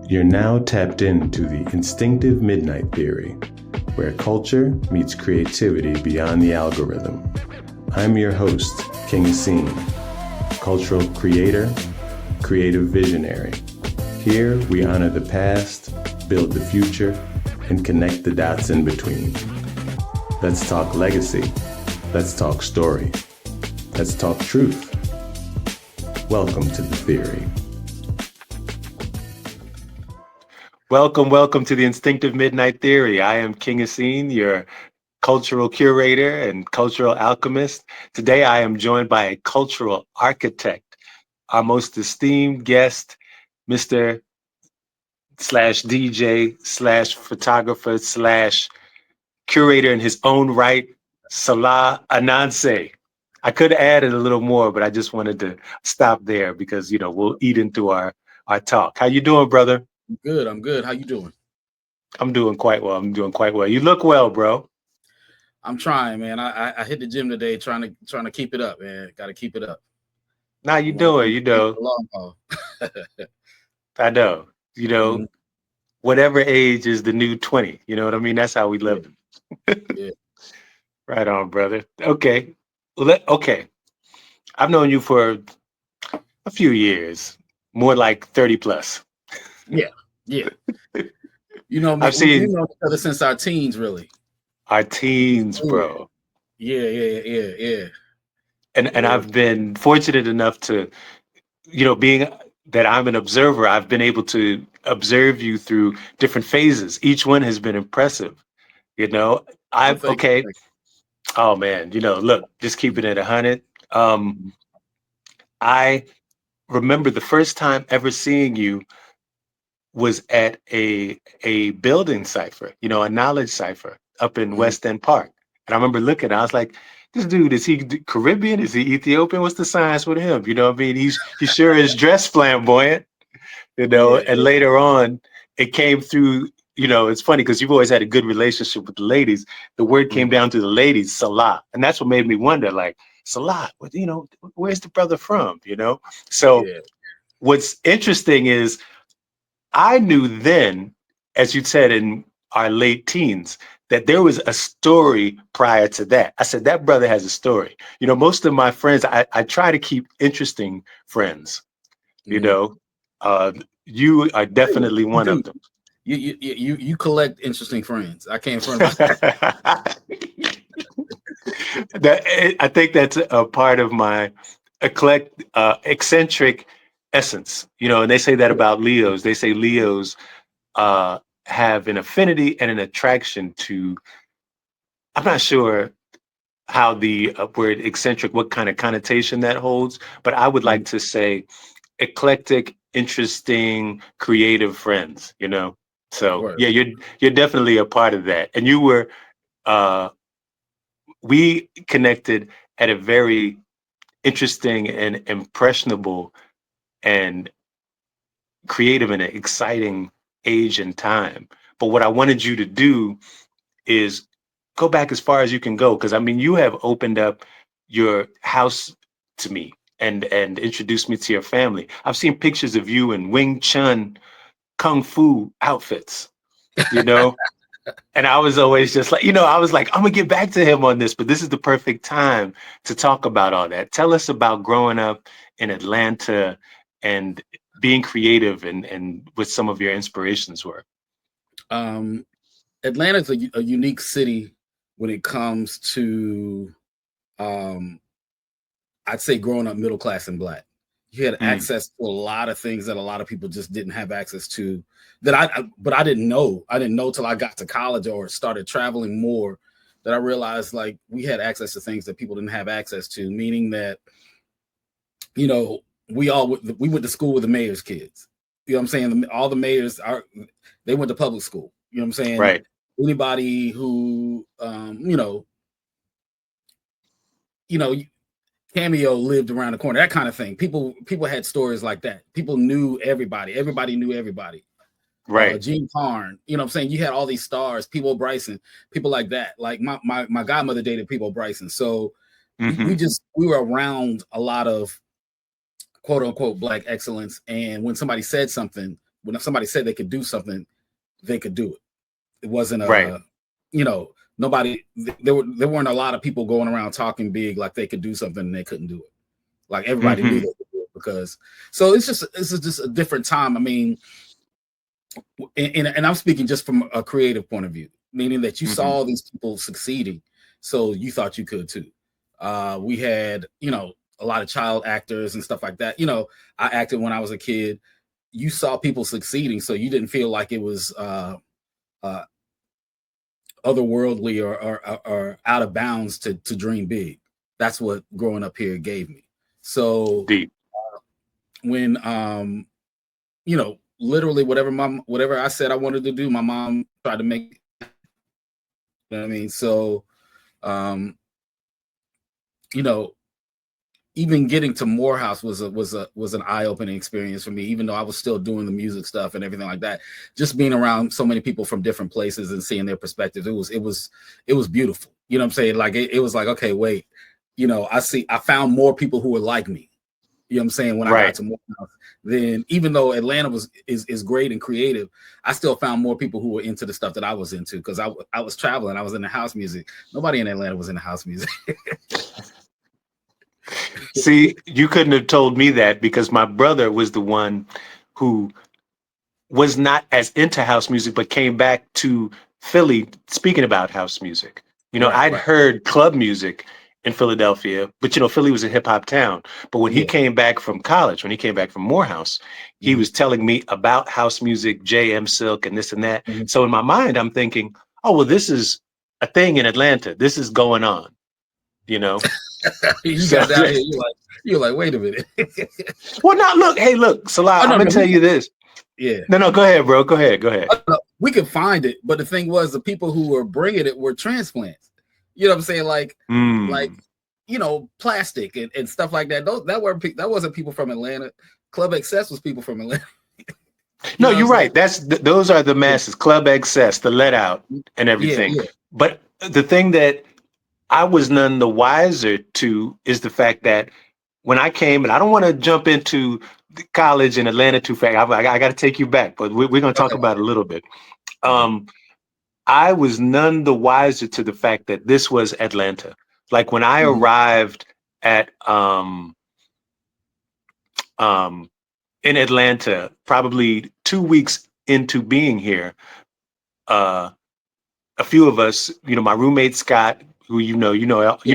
You're now tapped into the Instinctive Midnight Theory, where culture meets creativity beyond the algorithm. I'm your host, King Esseen, cultural creator, creative visionary. Here we honor the past, build the future, and connect the dots in between. Let's talk legacy. Let's talk story. Let's talk truth. Welcome to the theory. Welcome to the Instinctive Midnight Theory. I am King Esseen, your cultural curator and cultural alchemist. Today I am joined by a cultural architect, our most esteemed guest, Mr. / DJ / photographer / curator in his own right, Salah Ananse. I could add it a little more, but I just wanted to stop there because, we'll eat into our talk. How you doing, brother? I'm good. How you doing? I'm doing quite well. You look well, bro. I'm trying, man. I hit the gym today, trying to keep it up, man. Got to keep it up. Now you doing, I know, Mm-hmm. whatever age is the new 20. You know what I mean? That's how we live. Yeah. Right on, brother. Okay. Okay. I've known you for a few years, more like 30 plus. Yeah. I've seen we've known each other since our teens, really. Our teens, bro. Yeah. And I've been fortunate enough to, being that I'm an observer, I've been able to observe you through different phases. Each one has been impressive. Oh man, look, just keeping it 100. I remember the first time ever seeing you was at a building cipher, a knowledge cipher up in West End Park. And I remember looking, I was like, this dude, is he Caribbean? Is he Ethiopian? What's the science with him? You know what I mean? He sure is dressed flamboyant, and later on it came through, it's funny because you've always had a good relationship with the ladies. The word came down to the ladies, Salah. And that's what made me wonder, like, Salah, where's the brother from? So what's interesting is I knew then, as you said, in our late teens, that there was a story prior to that. I said, that brother has a story. Most of my friends, I try to keep interesting friends, you are definitely one of them. You collect interesting friends. I can't front about that. I think that's a part of my eccentric essence, and they say that about Leos. They say Leos have an affinity and an attraction to, I'm not sure how the word eccentric, what kind of connotation that holds, but I would like to say eclectic, interesting, creative friends, So Word. yeah, you're definitely a part of that. And you were, we connected at a very interesting and impressionable and creative and exciting age and time. But what I wanted you to do is go back as far as you can go, because you have opened up your house to me and introduced me to your family. I've seen pictures of you in Wing Chun kung fu outfits, and I was always just like, I was like, I'm gonna get back to him on this, but this is the perfect time to talk about all that. Tell us about growing up in Atlanta and being creative and what some of your inspirations were. Atlanta's a unique city when it comes to, I'd say, growing up middle class and Black. You had access to a lot of things that a lot of people just didn't have access to. But I didn't know. I didn't know till I got to college or started traveling more that I realized, like, we had access to things that people didn't have access to. Meaning that, we went to school with the mayor's kids. You know what I'm saying? All the mayors they went to public school. You know what I'm saying? Right. Anybody who, Cameo lived around the corner, that kind of thing. People had stories like that. People knew everybody. Everybody knew everybody. Right. Gene Carn, you know what I'm saying? You had all these stars, People Bryson, people like that. Like my godmother dated People Bryson. So we were around a lot of quote unquote Black excellence. And when somebody said something, when somebody said they could do something, they could do it. It wasn't Right. nobody. There weren't a lot of people going around talking big like they could do something and they couldn't do it. Like everybody knew they could do it because. So this is just a different time. I mean, and I'm speaking just from a creative point of view, meaning that you saw all these people succeeding, so you thought you could too. We had, a lot of child actors and stuff like that. I acted when I was a kid. You saw people succeeding, so you didn't feel like it was otherworldly or out of bounds to dream big. That's what growing up here gave me. So when literally whatever I said I wanted to do, my mom tried to make it. You know what I mean? So even getting to Morehouse was an eye-opening experience for me, even though I was still doing the music stuff and everything like that. Just being around so many people from different places and seeing their perspectives, it was beautiful. You know what I'm saying? Like it was like, okay, wait, I found more people who were like me. You know what I'm saying? When I got to Morehouse, then even though Atlanta is great and creative, I still found more people who were into the stuff that I was into, because I was traveling. I was into house music. Nobody in Atlanta was into house music. See, you couldn't have told me that, because my brother was the one who was not as into house music, but came back to Philly speaking about house music. I'd heard club music in Philadelphia, but Philly was a hip hop town. But when he came back from college, when he came back from Morehouse, he was telling me about house music, JM Silk and this and that. So in my mind, I'm thinking, oh, well, this is a thing in Atlanta. This is going on, You got down here, you're like, wait a minute. Well, now look, Salah, I'm gonna tell you this. Yeah. No, go ahead, bro. Go ahead. We could find it, but the thing was, the people who were bringing it were transplants. You know what I'm saying? Like plastic and stuff like that. That wasn't people from Atlanta. Club Excess was people from Atlanta. No, you're right. Those are the masses. Club Excess, the Let Out, and everything. Yeah. But the thing that I was none the wiser to is the fact that when I came, and I don't want to jump into college in Atlanta too fast. I got to take you back, but we're going to talk about it a little bit. I was none the wiser to the fact that this was Atlanta. Like when I arrived at in Atlanta, probably 2 weeks into being here, a few of us, my roommate Scott, who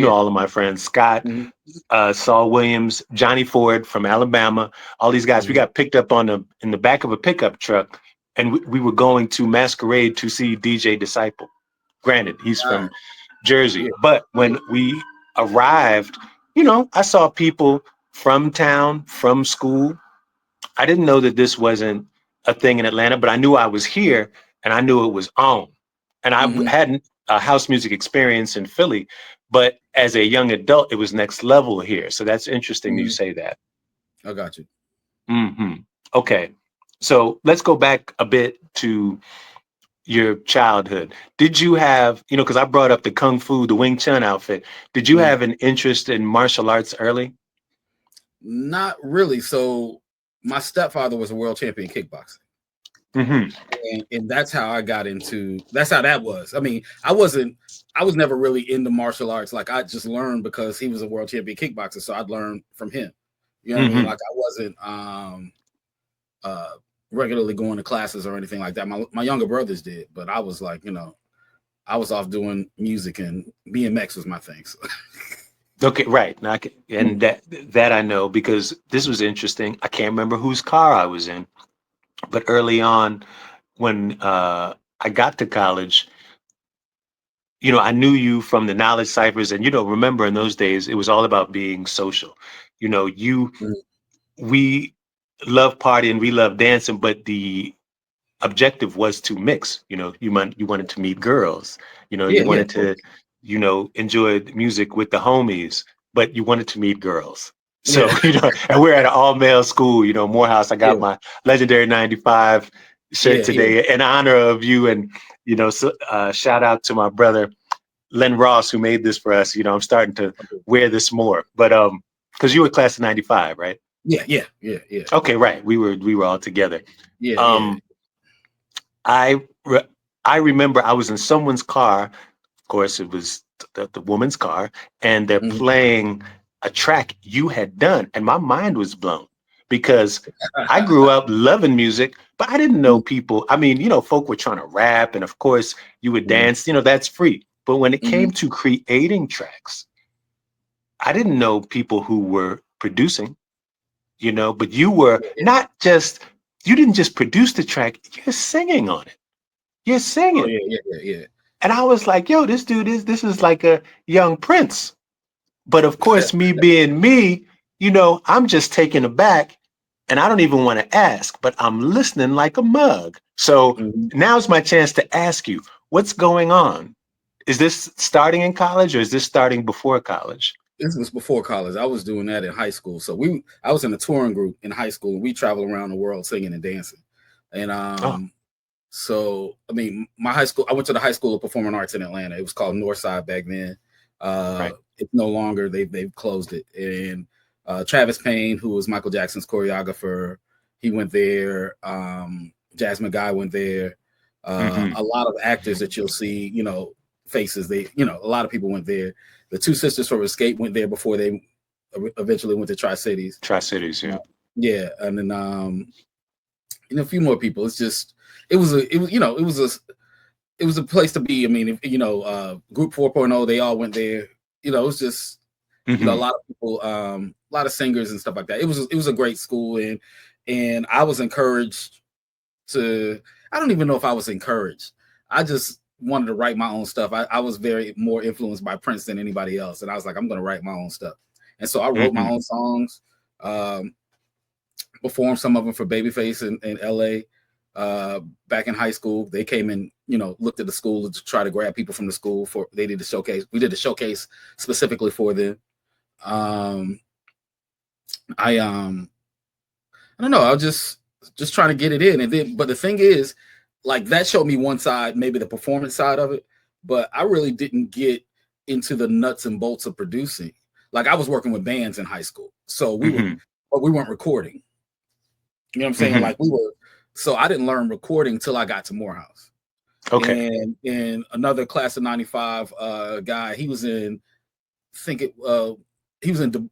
all of my friends, Scott, Saul Williams, Johnny Ford from Alabama, all these guys, we got picked up in the back of a pickup truck, and we were going to Masquerade to see DJ Disciple. Granted, he's from Jersey, but when we arrived, I saw people from town, from school. I didn't know that this wasn't a thing in Atlanta, but I knew I was here and I knew it was on. And I hadn't a house music experience in Philly, but as a young adult, it was next level here. So that's interesting you say that. I got you. Okay. So let's go back a bit to your childhood. Did you have, because I brought up the Kung Fu, the Wing Chun outfit. Did you have an interest in martial arts early? Not really. So my stepfather was a world champion kickboxer. And that's how I got into, that's how that was. I mean, I was never really into martial arts. Like I just learned because he was a world champion kickboxer. So I'd learn from him. You know what I mean? Like I wasn't regularly going to classes or anything like that. My younger brothers did, but I was like, I was off doing music, and BMX was my thing. So. Okay, right. Now and that I know, because this was interesting. I can't remember whose car I was in, but early on when I got to college, I knew you from the knowledge ciphers, and remember in those days it was all about being social. We love partying, we love dancing, but the objective was to mix. You wanted to meet girls. You wanted to enjoy music with the homies, but you wanted to meet girls. So and we're at an all male school. Morehouse. I got my legendary '95 shirt today in honor of you, and shout out to my brother Len Ross, who made this for us. I'm starting to wear this more, but because you were class of '95, right? Yeah. Okay, right. We were all together. Yeah, Um, I remember I was in someone's car. Of course, it was the woman's car, and they're Mhm. playing a track you had done, and my mind was blown because I grew up loving music, but I didn't know people. I mean, folk were trying to rap, and of course, you would Mhm. dance. That's free. But when it Mhm. came to creating tracks, I didn't know people who were producing. But you were not just. You didn't just produce the track; you're singing on it. You're Oh singing. yeah. And I was like, yo, this dude this is like a young prince. But of course, me being me, I'm just taken aback and I don't even want to ask, but I'm listening like a mug. So Mhm. now's my chance to ask you, what's going on? Is this starting in college or is this starting before college? This was before college. I was doing that in high school. So I was in a touring group in high school. And we traveled around the world singing and dancing. And Oh, so I mean, my high school. I went to the High School of Performing Arts in Atlanta. It was called Northside back then. right. It's no longer. They've closed it. And Travis Payne, who was Michael Jackson's choreographer, he went there. Jasmine Guy went there. Mm-hmm. A lot of actors that you'll see, faces. A lot of people went there. The two sisters from Escape went there before they eventually went to Tri-Cities. Tri-Cities, yeah. Yeah, and then a few more people. It's just it was a place to be. I mean, Group 4.0, they all went there. It was just a Mm-hmm. lot of people, a lot of singers and stuff like that. It was a great school, and I was encouraged to. I don't even know if I was encouraged. I just wanted to write my own stuff. I was very more influenced by Prince than anybody else, and I was like, I'm going to write my own stuff. And so I wrote my Mm-hmm. own songs, performed some of them for Babyface in LA. Back in high school, they came and looked at the school to try to grab people from the school they did a showcase. We did a showcase specifically for them. I don't know. I was just trying to get it in, and then but the thing is, like that showed me one side, maybe the performance side of it, but I really didn't get into the nuts and bolts of producing. Like I was working with bands in high school, so Mm-hmm. but we weren't recording. You know what I'm saying? Mm-hmm. Like we were, so I didn't learn recording till I got to Morehouse. Okay. And another class of 95 guy, he was in, I think it he was in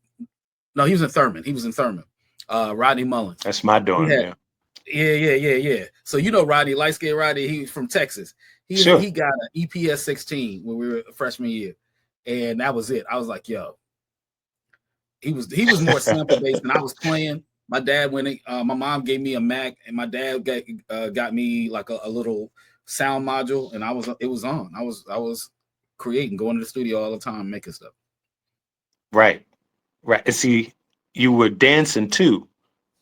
no, he was in Thurman. He was in Thurman. Rodney Mullins. That's my dorm, yeah. Yeah. So Rodney, light skinned Rodney, he's from Texas. Sure. He got an EPS 16 when we were freshman year. And that was it. I was like, yo, he was more sample based than I was playing. My dad my mom gave me a Mac, and my dad got me like a little sound module, and it was on. I was creating, going to the studio all the time, making stuff. Right. And see, you were dancing too,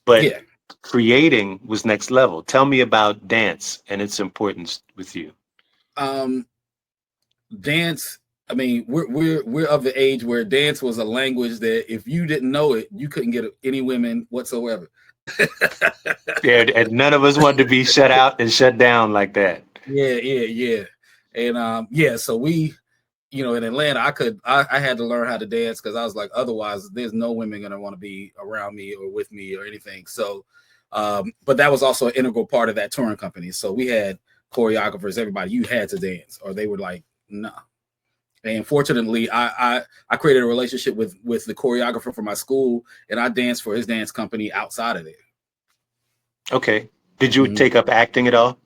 but Yeah. creating was next level. Tell me about dance and its importance with you. Dance. I mean, we're of the age where dance was a language that if you didn't know it, you couldn't get any women whatsoever. Yeah, and none of us wanted to be shut out and shut down like that. Yeah. And so we, in Atlanta, I had to learn how to dance because I was like, otherwise, there's no women gonna want to be around me or with me or anything. So, but that was also an integral part of that touring company. So we had choreographers, everybody. You had to dance, or they were like, no. Nah. And fortunately, I created a relationship with the choreographer for my school, and I danced for his dance company outside of there. Okay. Did you take up acting at all?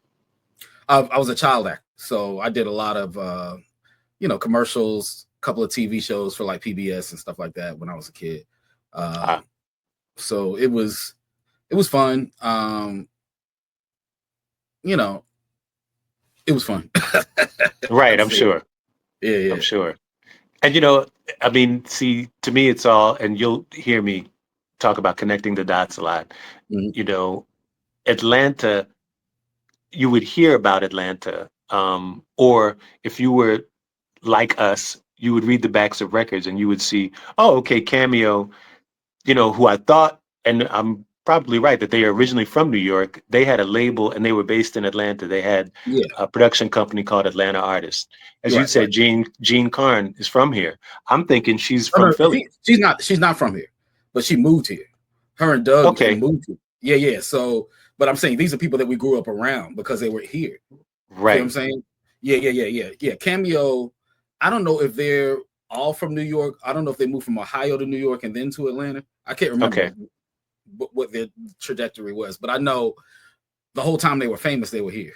I was a child actor, so I did a lot of commercials, a couple of TV shows for like PBS and stuff like that when I was a kid. So it was fun. It was fun. Right, I'm sure. Yeah. I'm sure. And I mean, see, to me, it's all, and you'll hear me talk about connecting the dots a lot. Mm-hmm. Atlanta, you would hear about Atlanta, or if you were like us, you would read the backs of records and you would see, oh, okay, Cameo, who I thought, and I'm probably right, that they are originally from New York. They had a label and they were based in Atlanta. They had a production company called Atlanta Artists. As you said, Jean Carn is from here. I'm thinking she's from Philly. She's not from here, but she moved here. Her and Doug Okay. moved to. Yeah. So, but I'm saying these are people that we grew up around because they were here. Right. You know what I'm saying? Yeah. Cameo, I don't know if they're all from New York. I don't know if they moved from Ohio to New York and then to Atlanta. I can't remember what their trajectory was, but I know the whole time they were famous, they were here.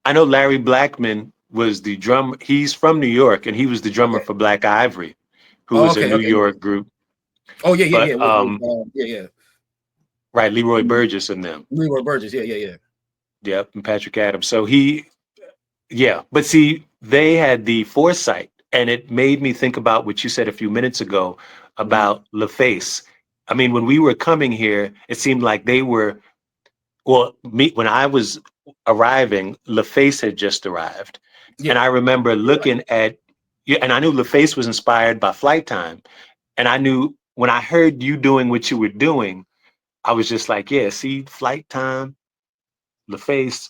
I know Larry Blackman was the drummer. He's from New York, and he was the drummer for Black Ivory, who was a New York group. Oh, yeah. Yeah. Right, Leroy Burgess and them. Leroy Burgess, yeah. Yep, and Patrick Adams. So but see, they had the foresight, and it made me think about what you said a few minutes ago about LaFace. I mean, when we were coming here, it seemed like they were, when I was arriving, LaFace had just arrived. Yeah. And I remember looking at, and I knew LaFace was inspired by Flight Time. And I knew when I heard you doing what you were doing, I was just like, yeah, see, Flight Time, LaFace,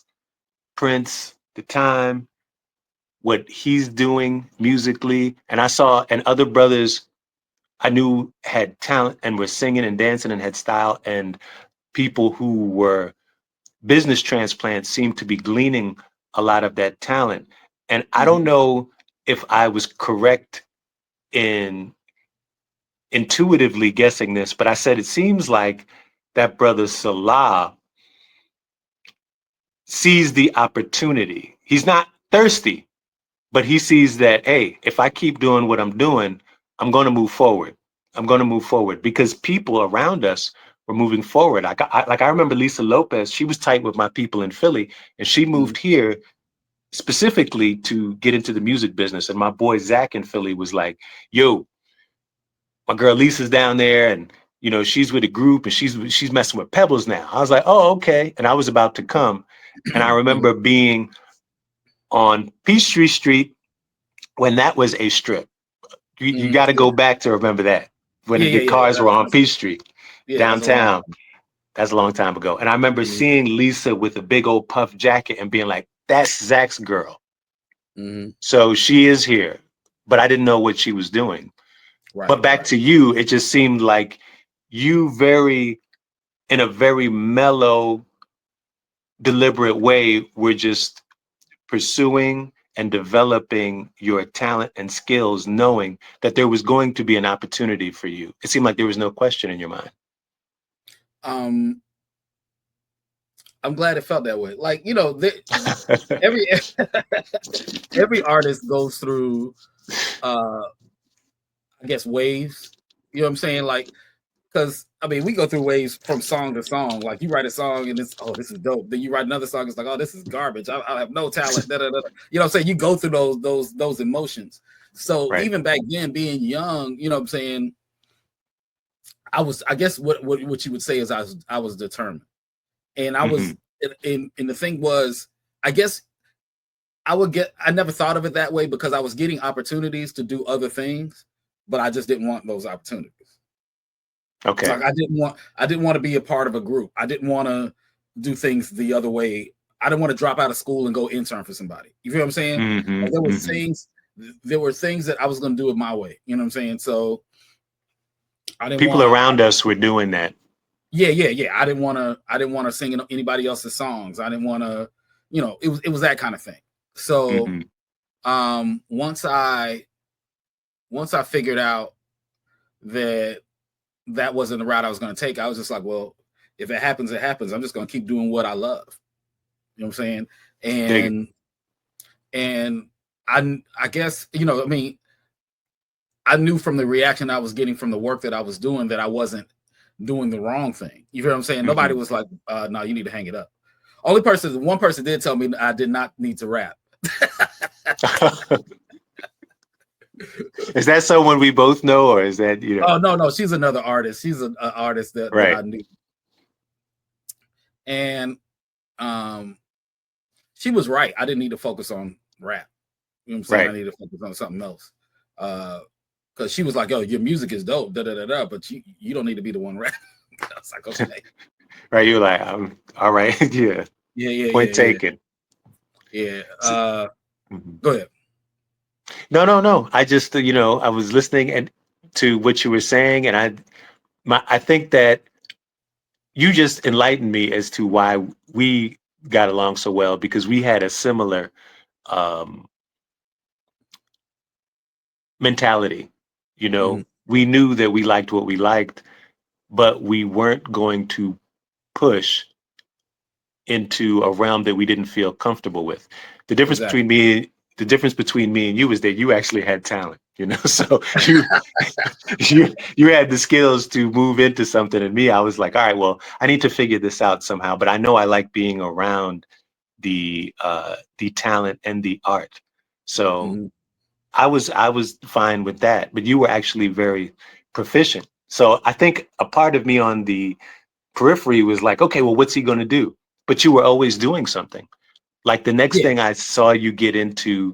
Prince, The Time, what he's doing musically. And I saw, and other brothers I knew had talent and were singing and dancing and had style, and people who were business transplants seemed to be gleaning a lot of that talent. And I don't know if I was correct in intuitively guessing this, but I said, it seems like that brother Salah sees the opportunity. He's not thirsty, but he sees that, hey, if I keep doing what I'm doing, I'm going to move forward. I'm going to move forward because people around us were moving forward. I remember Lisa Lopez, she was tight with my people in Philly, and she moved here specifically to get into the music business. And my boy Zach in Philly was like, yo, my girl Lisa's down there, and you know, she's with a group and she's messing with Pebbles now. I was like, oh, okay. And I was about to come. And I remember being on Peachtree Street when that was a strip. You got to go back to remember that, when the cars were on Peachtree downtown. That's a long time ago. And I remember seeing Lisa with a big old puff jacket and being like, that's Zach's girl. So she is here, but I didn't know what she was doing. But back to you, it just seemed like you in a very mellow, deliberate way, were just pursuing and developing your talent and skills, knowing that there was going to be an opportunity for you. It seemed like there was no question in your mind. I'm glad it felt that way. Like, you know, every artist goes through, I guess, waves. You know what I'm saying? Like, because I mean, we go through waves from song to song. Like, you write a song and it's, oh, this is dope. Then you write another song, it's like, oh, this is garbage. I have no talent. You know what I'm saying? You go through those emotions. So even back then, being young, you know what I'm saying, I guess what you would say is I was determined. And I was, and the thing was, I guess I never thought of it that way because I was getting opportunities to do other things, but I just didn't want those opportunities. Okay. Like I didn't want to be a part of a group. I didn't want to do things the other way. I didn't want to drop out of school and go intern for somebody. You feel what I'm saying? Like there were things that I was going to do it my way. You know what I'm saying? So people around us were doing that. Yeah. I didn't want to sing anybody else's songs. I didn't want to, you know, it was that kind of thing. So once I figured out that wasn't the route I was going to take, I was just like, well, if it happens, it happens. I'm just going to keep doing what I love. You know what I'm saying? And I guess, you know, I mean, I knew from the reaction I was getting from the work that I was doing that I wasn't doing the wrong thing. You hear what I'm saying? Nobody was like, no, you need to hang it up. One person did tell me I did not need to rap. Is that someone we both know, or is that, you know? Oh, no, she's another artist. She's an artist that I knew. And she was right. I didn't need to focus on rap. You know what I'm saying? I need to focus on something else. Because she was like, "Oh, your music is dope, but you don't need to be the one rapping." I was like, "Okay." Right? You're like, all right, yeah. Point taken. Yeah. Go ahead. No. I just, you know, I was listening to what you were saying, and I think that you just enlightened me as to why we got along so well, because we had a similar mentality. You know, we knew that we liked what we liked, but we weren't going to push into a realm that we didn't feel comfortable with. The difference Exactly. between me and you is that you actually had talent, you know. So you had the skills to move into something, and me, I was like, all right, well, I need to figure this out somehow. But I know I like being around the talent and the art. So I was fine with that. But you were actually very proficient. So I think a part of me on the periphery was like, okay, well, what's he going to do? But you were always doing something. Like the next thing I saw you get into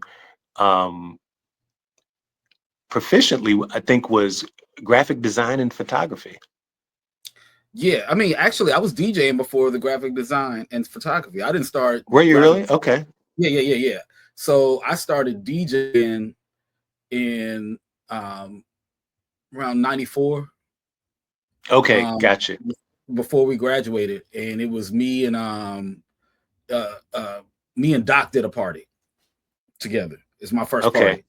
proficiently, I think, was graphic design and photography. Yeah, I mean, actually, I was DJing before the graphic design and photography. I didn't start. Were you really? Okay. Yeah. So I started DJing in around 94. Okay, gotcha. Before we graduated, and it was me and Doc did a party together. It's my first party,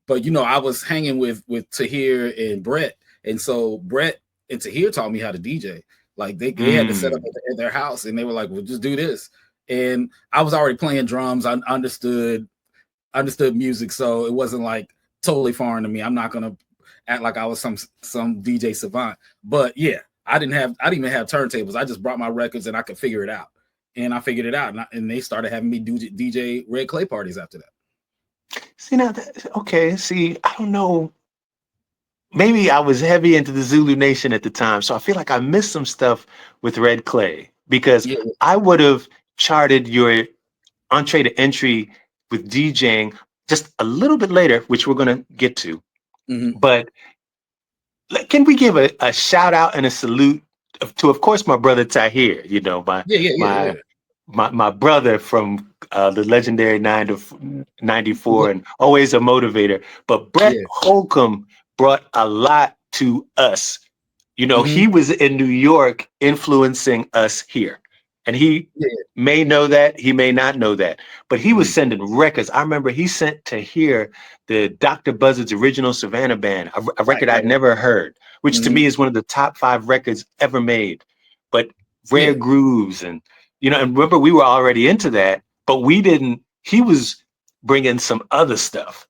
but I was hanging with Tahir and Brett, and so Brett and Tahir taught me how to DJ. Like they had to set up at their house, and they were like, "Well, just do this." And I was already playing drums. I understood music, so it wasn't like totally foreign to me. I'm not gonna act like I was some DJ savant, but yeah, I didn't even have turntables. I just brought my records and I could figure it out. And I figured it out, and they started having me do DJ Red Clay parties after that. See, now, I don't know. Maybe I was heavy into the Zulu Nation at the time, so I feel like I missed some stuff with Red Clay, because I would have charted your entree to entry with DJing just a little bit later, which we're going to get to. But can we give a shout out and a salute to, of course, my brother Tahir, my brother from the legendary 9 to 94 and always a motivator. But Brett Holcomb brought a lot to us. He was in New York influencing us here. And he may know that, he may not know that, but he was sending records. I remember he sent Tahir the Dr. Buzzard's original Savannah Band, a record I'd never heard, which to me is one of the top 5 records ever made. But Rare Grooves and remember, we were already into that, but he was bringing some other stuff.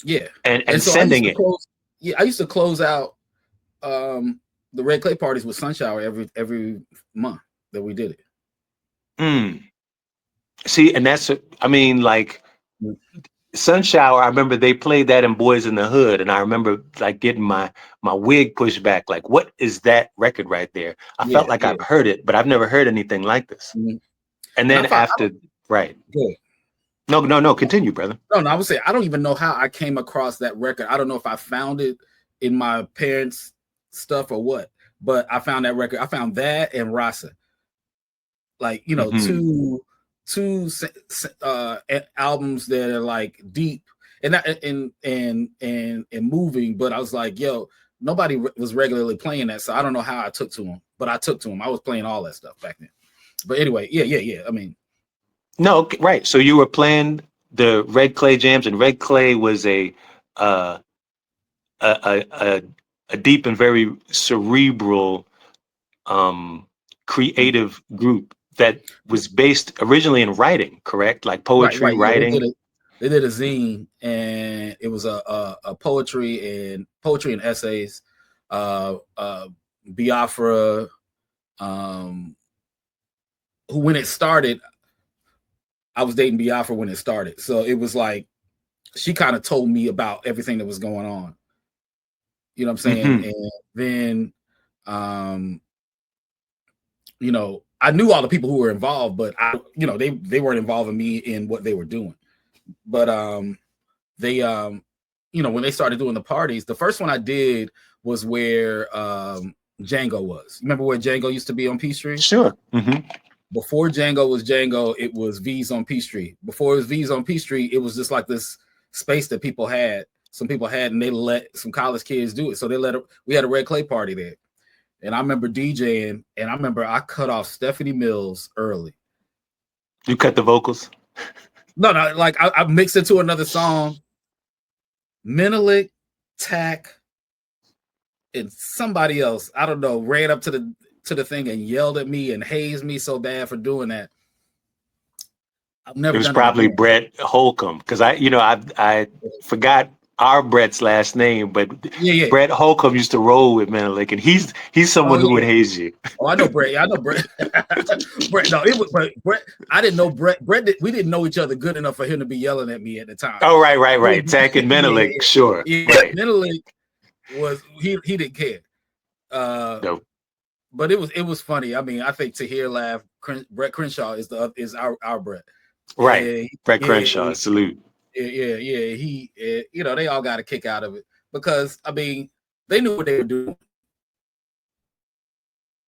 Yeah. And so sending it. I used to close out the Red Clay parties with Sunshower every month that we did it. See, and that's, Sunshower, I remember they played that in Boys in the Hood, and I remember like getting my wig pushed back, like, what is that record right there? I felt like I've heard it, but I've never heard anything like this. And then right. Good. No, continue, brother. No, I would say I don't even know how I came across that record. I don't know if I found it in my parents' stuff or what, but I found that record. I found that and Rasa. Like, two albums that are like deep and moving, but I was like, yo, nobody was regularly playing that, so I don't know how I took to them, but I took to them. I was playing all that stuff back then. But anyway, yeah. I mean, no, right. So you were playing the Red Clay jams, and Red Clay was a deep and very cerebral, creative group that was based originally in writing, correct? Like poetry, writing. Yeah, they did a zine, and it was a poetry and essays. Biafra, who, when it started, I was dating Biafra when it started, so it was like she kind of told me about everything that was going on. You know what I'm saying? And then, I knew all the people who were involved, but they weren't involving me in what they were doing. But they when they started doing the parties, the first one I did was where Django was. Remember where Django used to be on P Street? Sure. Before Django was Django, it was V's on P Street. Before it was V's on P Street, it was just like this space that people had. Some people had, and they let some college kids do it. So we had a Red Clay party there. And I remember DJing, and I remember I cut off Stephanie Mills early. You cut the vocals? No, like I mixed it to another song. Menelik, Tack, and somebody else, I don't know, ran up to the thing and yelled at me and hazed me so bad for doing that. I've never. It was probably Brett Holcomb, because I forgot our Brett's last name, but yeah. Brett Holcomb used to roll with Menelik, and he's someone who would haze you. Oh, I know Brett. Yeah, I know Brett. Brett. No, it was Brett. I didn't know Brett. We didn't know each other good enough for him to be yelling at me at the time. Oh, right. Tack and Menelik, sure. Yeah, right. Menelik was he didn't care. No. But it was funny. I mean, I think to hear laugh, Brett Crenshaw is our Brett. Right. Brett Crenshaw, salute. Yeah. He, they all got a kick out of it because, I mean, they knew what they were doing.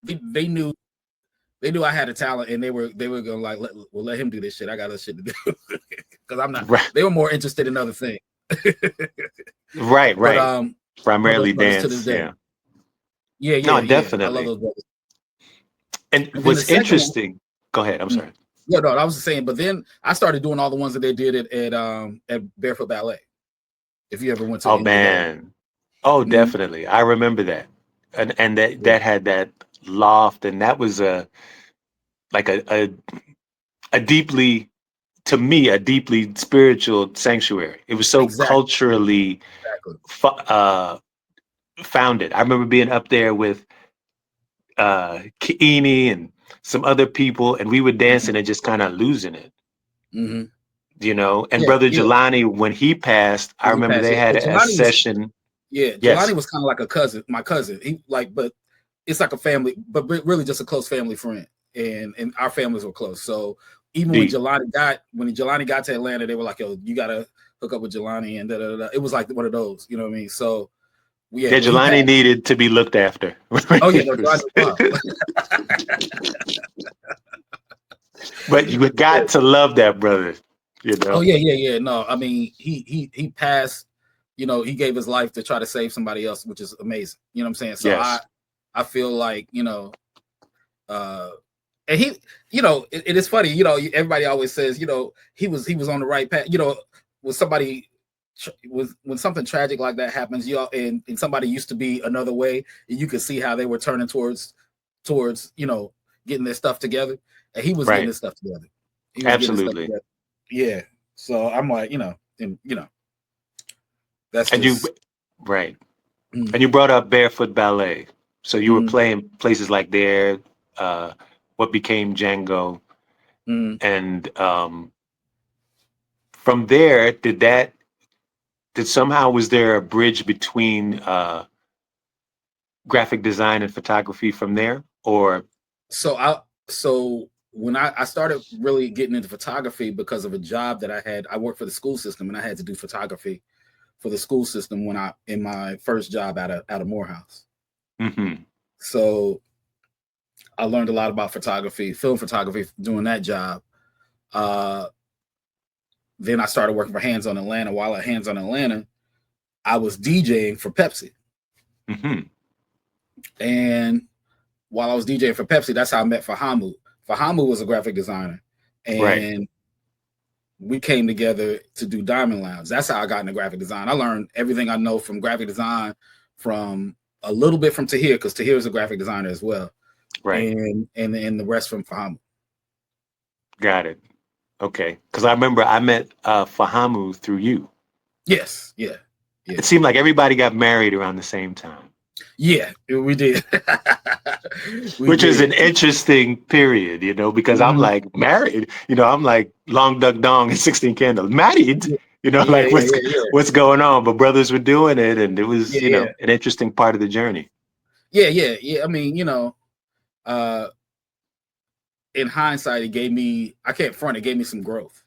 They knew I had a talent, and they were gonna like let him do this shit. I got other shit to do because I'm not. Right. They were more interested in other things. right. But, primarily dance. Yeah. No, definitely. I love those brothers. And what's interesting? Go ahead. I'm sorry. No, I was saying, but then I started doing all the ones that they did at Barefoot Ballet. If you ever went to, definitely, I remember that, and that had that loft, and that was a deeply, to me, a deeply spiritual sanctuary. It was so culturally founded. I remember being up there with Kiini and some other people, and we were dancing and just kind of losing it. Mm-hmm. And Brother Jelani, when he passed, I remember they had a session. Jelani was kind of like my cousin. He but it's like a family, but really just a close family friend, and our families were close. So even when Jelani got to Atlanta, they were like, "Yo, you gotta hook up with Jelani," and da da da. It was like one of those, you know what I mean? So Jelani needed to be looked after. Oh yeah, but you got to love that brother, Oh yeah. No, I mean he passed. He gave his life to try to save somebody else, which is amazing. You know what I'm saying? So yes. I feel like and he, it is funny. Everybody always says he was on the right path. When something tragic like that happens, and somebody used to be another way, and you could see how they were turning towards getting their stuff together, and he was getting his stuff together. Absolutely. Yeah. So I'm like, that's and just, right. Mm-hmm. And you brought up Barefoot Ballet, so you were playing places like there, what became Django, and from there, was there a bridge between graphic design and photography from there, or? So when I started really getting into photography because of a job that I had, I worked for the school system, and I had to do photography for the school system in my first job out of Morehouse. Mm-hmm. So I learned a lot about photography, film photography, doing that job. Then I started working for Hands on Atlanta. While at Hands on Atlanta, I was DJing for Pepsi. Mm-hmm. And while I was DJing for Pepsi, that's how I met Fahamu. Fahamu was a graphic designer, and we came together to do Diamond Lounge. That's how I got into graphic design. I learned everything I know from graphic design from a little bit from Tahir, because Tahir is a graphic designer as well. Right. And the rest from Fahamu. Got it. Okay. Because I remember I met Fahamu through you. Yes. Yeah. It seemed like everybody got married around the same time. Yeah, we did. Which is an interesting period, because I'm like married, I'm like Long Duck Dong and 16 Candles. Married, what's going on? But brothers were doing it, and it was, an interesting part of the journey. Yeah. I mean, in hindsight, it gave me some growth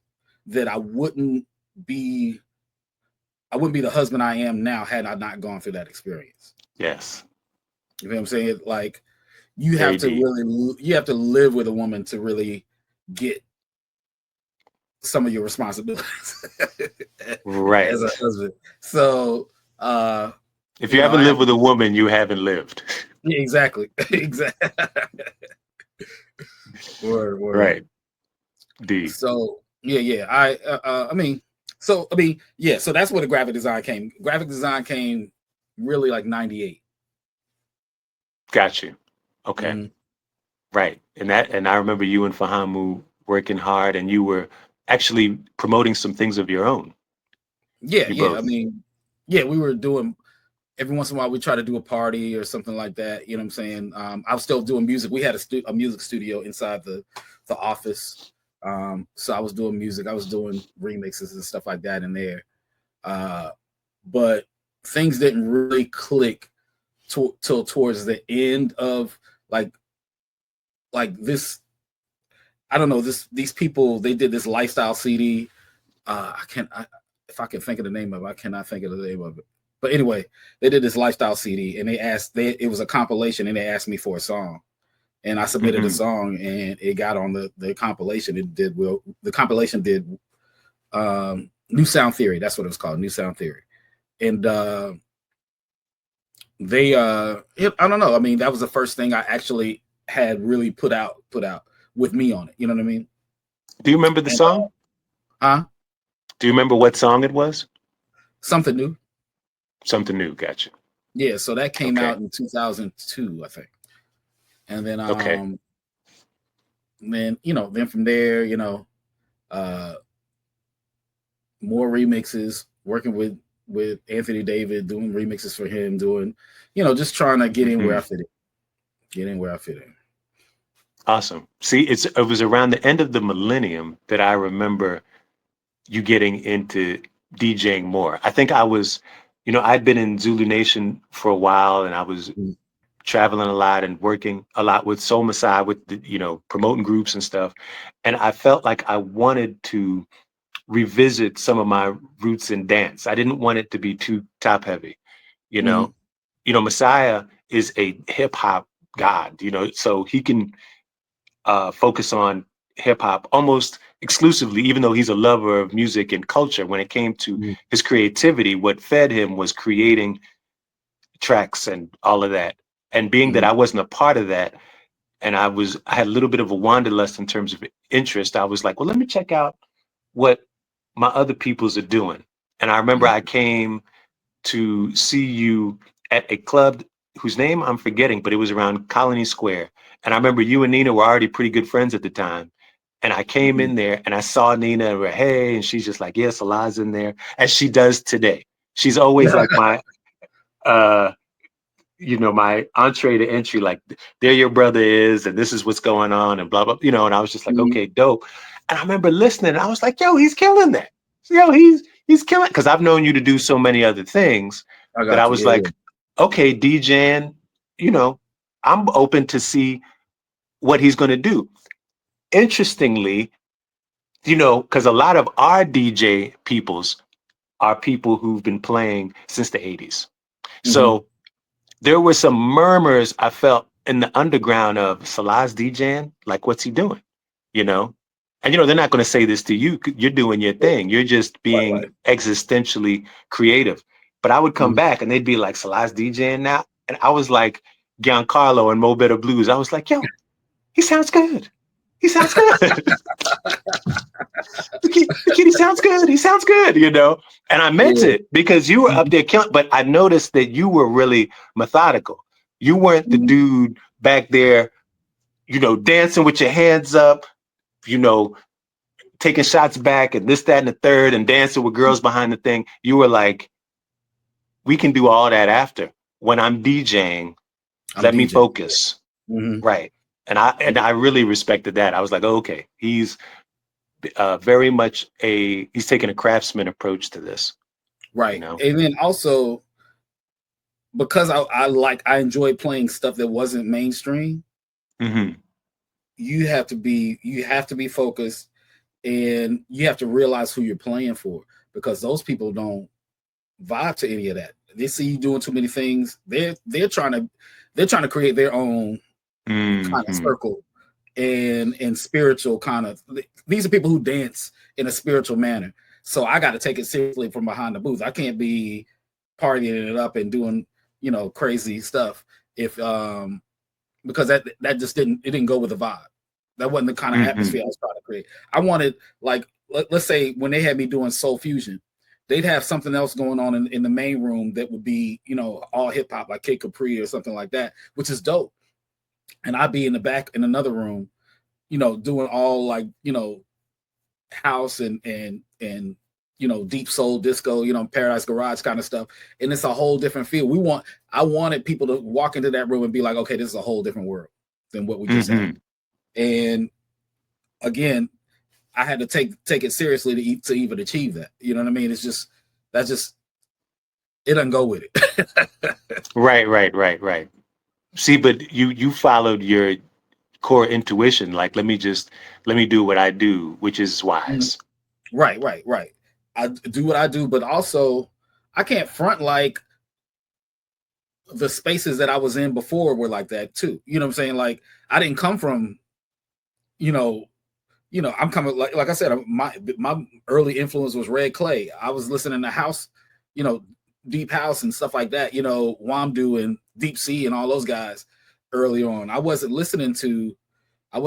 that I wouldn't be the husband I am now had I not gone through that experience. Yes. You know what I'm saying? Like, you have to live with a woman to really get some of your responsibilities right as a husband. So If you haven't lived with a woman, you haven't lived. Yeah, exactly. Exactly. Word. Right. D. So yeah. I mean, so that's where the graphic design came. Graphic design came really like 98. Got you. Okay. Mm-hmm. Right. And I remember you and Fahamu working hard, and you were actually promoting some things of your own. Yeah. Both. I mean, yeah, we were doing, every once in a while we try to do a party or something like that. You know what I'm saying? I was still doing music. We had a music studio inside the office. So I was doing music. I was doing remixes and stuff like that in there. But things didn't really click till towards the end of like this. I don't know, these people, they did this lifestyle CD. If I can think of the name of it, I cannot think of the name of it. But anyway, they did this lifestyle CD, and it was a compilation, and they asked me for a song, and I submitted a song, and it got on the compilation. It did well. The compilation did New Sound Theory. That's what it was called, New Sound Theory. And they I don't know. I mean, that was the first thing I actually had really put out with me on it. You know what I mean? Do you remember the song? Do you remember what song it was? Something New. Something New. Gotcha. Yeah, so that came out in 2002, I think. And then then from there, more remixes, working with Anthony David, doing remixes for him, doing, just trying to get in where I fit in. Get in where I fit in. Awesome. See, it was around the end of the millennium that I remember you getting into DJing more. I think I was, I'd been in Zulu Nation for a while, and I was traveling a lot and working a lot with Soul Masai, with promoting groups and stuff. And I felt like I wanted to revisit some of my roots in dance. I didn't want it to be too top heavy, Messiah is a hip hop god, so he can focus on hip hop almost exclusively, even though he's a lover of music and culture. When it came to his creativity, what fed him was creating tracks and all of that. And being that I wasn't a part of that, and I had a little bit of a wanderlust in terms of interest, I was like, well, let me check out what my other peoples are doing. And I remember I came to see you at a club whose name I'm forgetting, but it was around Colony Square. And I remember you and Nina were already pretty good friends at the time. And I came in there and I saw Nina and we're, hey, and she's just like, yeah, Salah's in there, as she does today. She's always like my, my entree to entry, like, there your brother is, and this is what's going on, and blah, blah, and I was just like, okay, dope. And I remember listening, and I was like, yo, he's killing that. Yo, he's killing, because I've known you to do so many other things I was okay, DJing, I'm open to see what he's going to do. Interestingly, because a lot of our DJ peoples are people who've been playing since the 80s. So there were some murmurs I felt in the underground of Salah's DJing, like, what's he doing? And they're not going to say this to you. You're doing your thing. You're just being existentially creative. But I would come back and they'd be like, Salah's DJing now. And I was like, Giancarlo and Mo Better Blues. I was like, yo, he sounds good. He sounds good. the kid, he sounds good. He sounds good, And I meant it, because you were up there killing, but I noticed that you were really methodical. You weren't the dude back there, dancing with your hands up, taking shots back and this, that, and the third, and dancing with girls behind the thing. You were like, we can do all that after. When I'm DJing, let me focus. Right. And I really respected that. I was like, oh, okay, he's very much he's taking a craftsman approach to this. Right. And then also, because I enjoyed playing stuff that wasn't mainstream, you have to be focused, and you have to realize who you're playing for, because those people don't vibe to any of that. They see you doing too many things. They're trying to create their own kind of circle and spiritual kind of. These are people who dance in a spiritual manner. So I got to take it seriously from behind the booth. I can't be partying it up and doing crazy stuff. If because that just didn't go with the vibe. That wasn't the kind of atmosphere I was trying to create. I wanted, like, let's say when they had me doing soul fusion, they'd have something else going on in the main room that would be, all hip hop, like Kid Capri or something like that, which is dope. And I'd be in the back in another room, doing all, like, house and deep soul disco, Paradise Garage kind of stuff. And it's a whole different feel. I wanted people to walk into that room and be like, okay, this is a whole different world than what we just had. And again, I had to take it seriously to even achieve that. You know what I mean? It's just, it doesn't go with it. Right. See, but you followed your core intuition. Like, let me do what I do, which is wise. Right. I do what I do, but also I can't front, like, the spaces that I was in before were like that too. You know what I'm saying? Like, I didn't come from, I'm coming, like I said, my early influence was Red Clay. I was listening to house, deep house and stuff like that, Wamdu and Deep Sea and all those guys early on. I wasn't going to I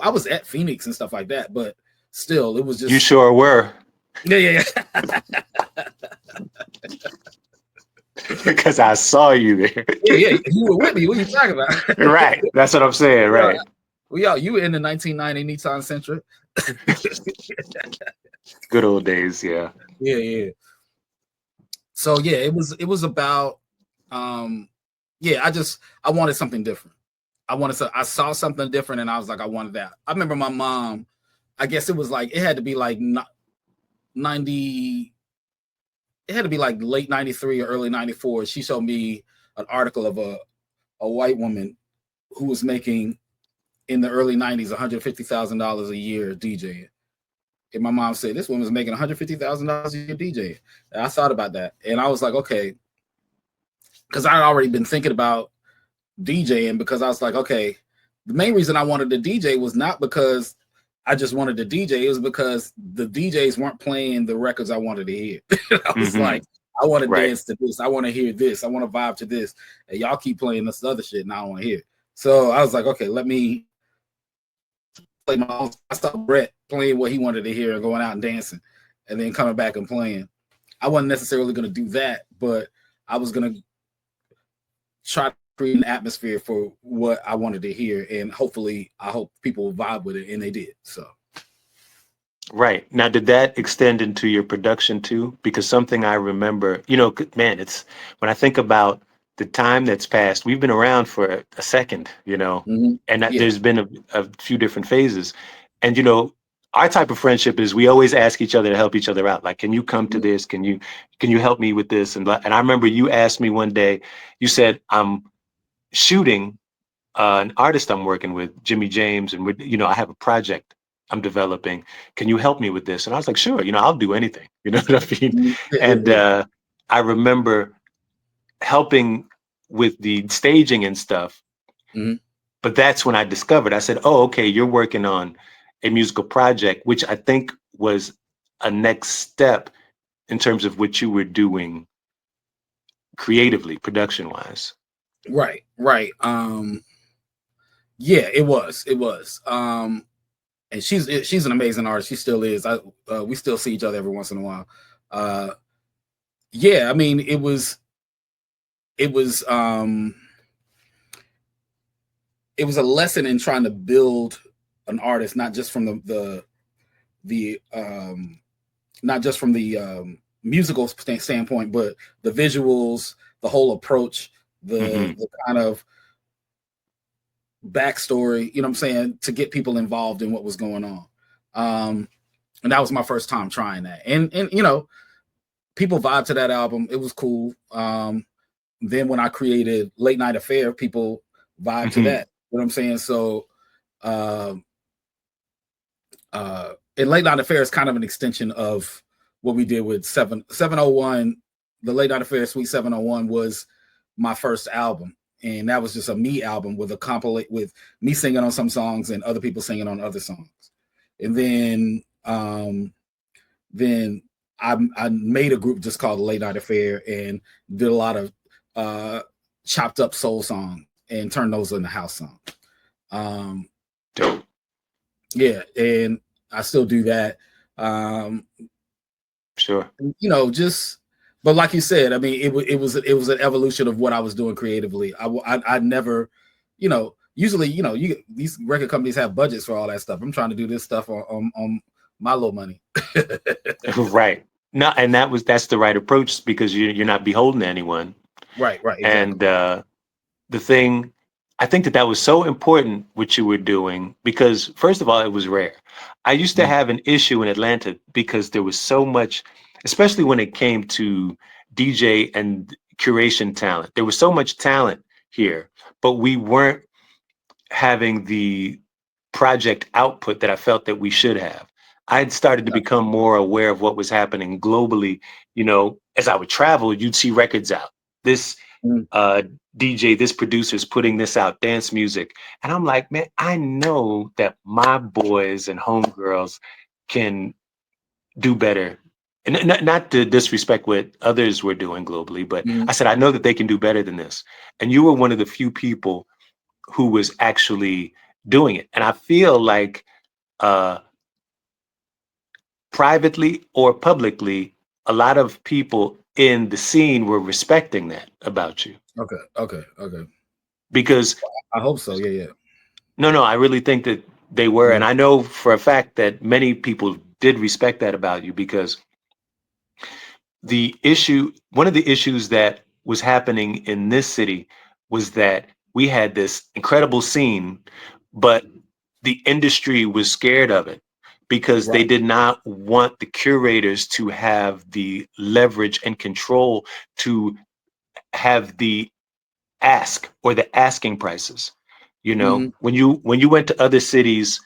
was at Phoenix and stuff like that, but still, it was just. You sure were. Yeah. Because I saw you there. Yeah, you were with me. What are you talking about? Right. That's what I'm saying. Right. Well, you were in the 1990 Nissan Sentra. Good old days. Yeah. Yeah. So yeah, it was about, I wanted something different. I saw something different and I was like, I wanted that. I remember my mom, I guess it was like, it had to be like 90, it had to be like late 93 or early 94. She showed me an article of a white woman who was making in the early 90s $150,000 a year DJing. And my mom said, this woman's making $150,000 a year DJing. And I thought about that. And I was like, okay. Because I had already been thinking about DJing, because I was like, okay, the main reason I wanted to DJ was not because I just wanted to DJ. It was because the DJs weren't playing the records I wanted to hear. I was like, I want to dance to this. I want to hear this. I want to vibe to this. And y'all keep playing this other shit and I don't want to hear it. So I was like, okay, let me play my own. I saw Brett playing what he wanted to hear and going out and dancing and then coming back and playing. I wasn't necessarily going to do that, but I was going to try to create an atmosphere for what I wanted to hear. And hopefully, I hope people will vibe with it. And they did. So. Right. Now, did that extend into your production too? Because something I remember, man, it's when I think about the time that's passed, we've been around for a second, and there's been a few different phases. And, our type of friendship is we always ask each other to help each other out. Like, can you come to this? Can you help me with this? And I remember you asked me one day, you said, I'm shooting an artist I'm working with, Jimmy James, and I have a project I'm developing. Can you help me with this? And I was like, sure, I'll do anything. You know what I mean? And I remember helping with the staging and stuff. But that's when I discovered, I said, oh, okay, you're working on a musical project, which I think was a next step in terms of what you were doing creatively, production wise. Right. Yeah, it was. And she's an amazing artist. She still is. We still see each other every once in a while. Yeah, I mean, it was a lesson in trying to build an artist, not just from the musical standpoint, but the visuals, the whole approach, the kind of backstory, you know what I'm saying, to get people involved in what was going on. And that was my first time trying that. And people vibed to that album. It was cool. Then when I created Late Night Affair, people vibed to that. You know what I'm saying? So and Late Night Affair is kind of an extension of what we did with 701. The Late Night Affair Suite 701 was my first album. And that was just a me album with a compilate with me singing on some songs and other people singing on other songs. And then I made a group just called Late Night Affair and did a lot of chopped up soul songs and turned those into house songs. Dope. Yeah, and I still do that. Sure. You know, just, but like you said, I mean, it was an evolution of what I was doing creatively. I never, you know, usually, you know, these record companies have budgets for all that stuff. I'm trying to do this stuff on my little money. Right. No, and that's the right approach, because you're not beholden to anyone. Right, exactly. And the thing, I think that was so important what you were doing, because first of all, it was rare. I used to have an issue in Atlanta because there was so much, especially when it came to DJ and curation talent. There was so much talent here, but we weren't having the project output that I felt that we should have. I had started to become more aware of what was happening globally. You know, as I would travel, you'd see records out. This DJ, this producer's putting this out, dance music. And I'm like, man, I know that my boys and homegirls can do better. And not to disrespect what others were doing globally, but I said, I know that they can do better than this. And you were one of the few people who was actually doing it. And I feel like privately or publicly, a lot of people in the scene were respecting that about you. Okay. Because I hope so. Yeah. No, I really think that they were. And I know for a fact that many people did respect that about you, because one of the issues that was happening in this city was that we had this incredible scene, but the industry was scared of it because they did not want the curators to have the leverage and control to have the ask or the asking prices. You know, when you went to other cities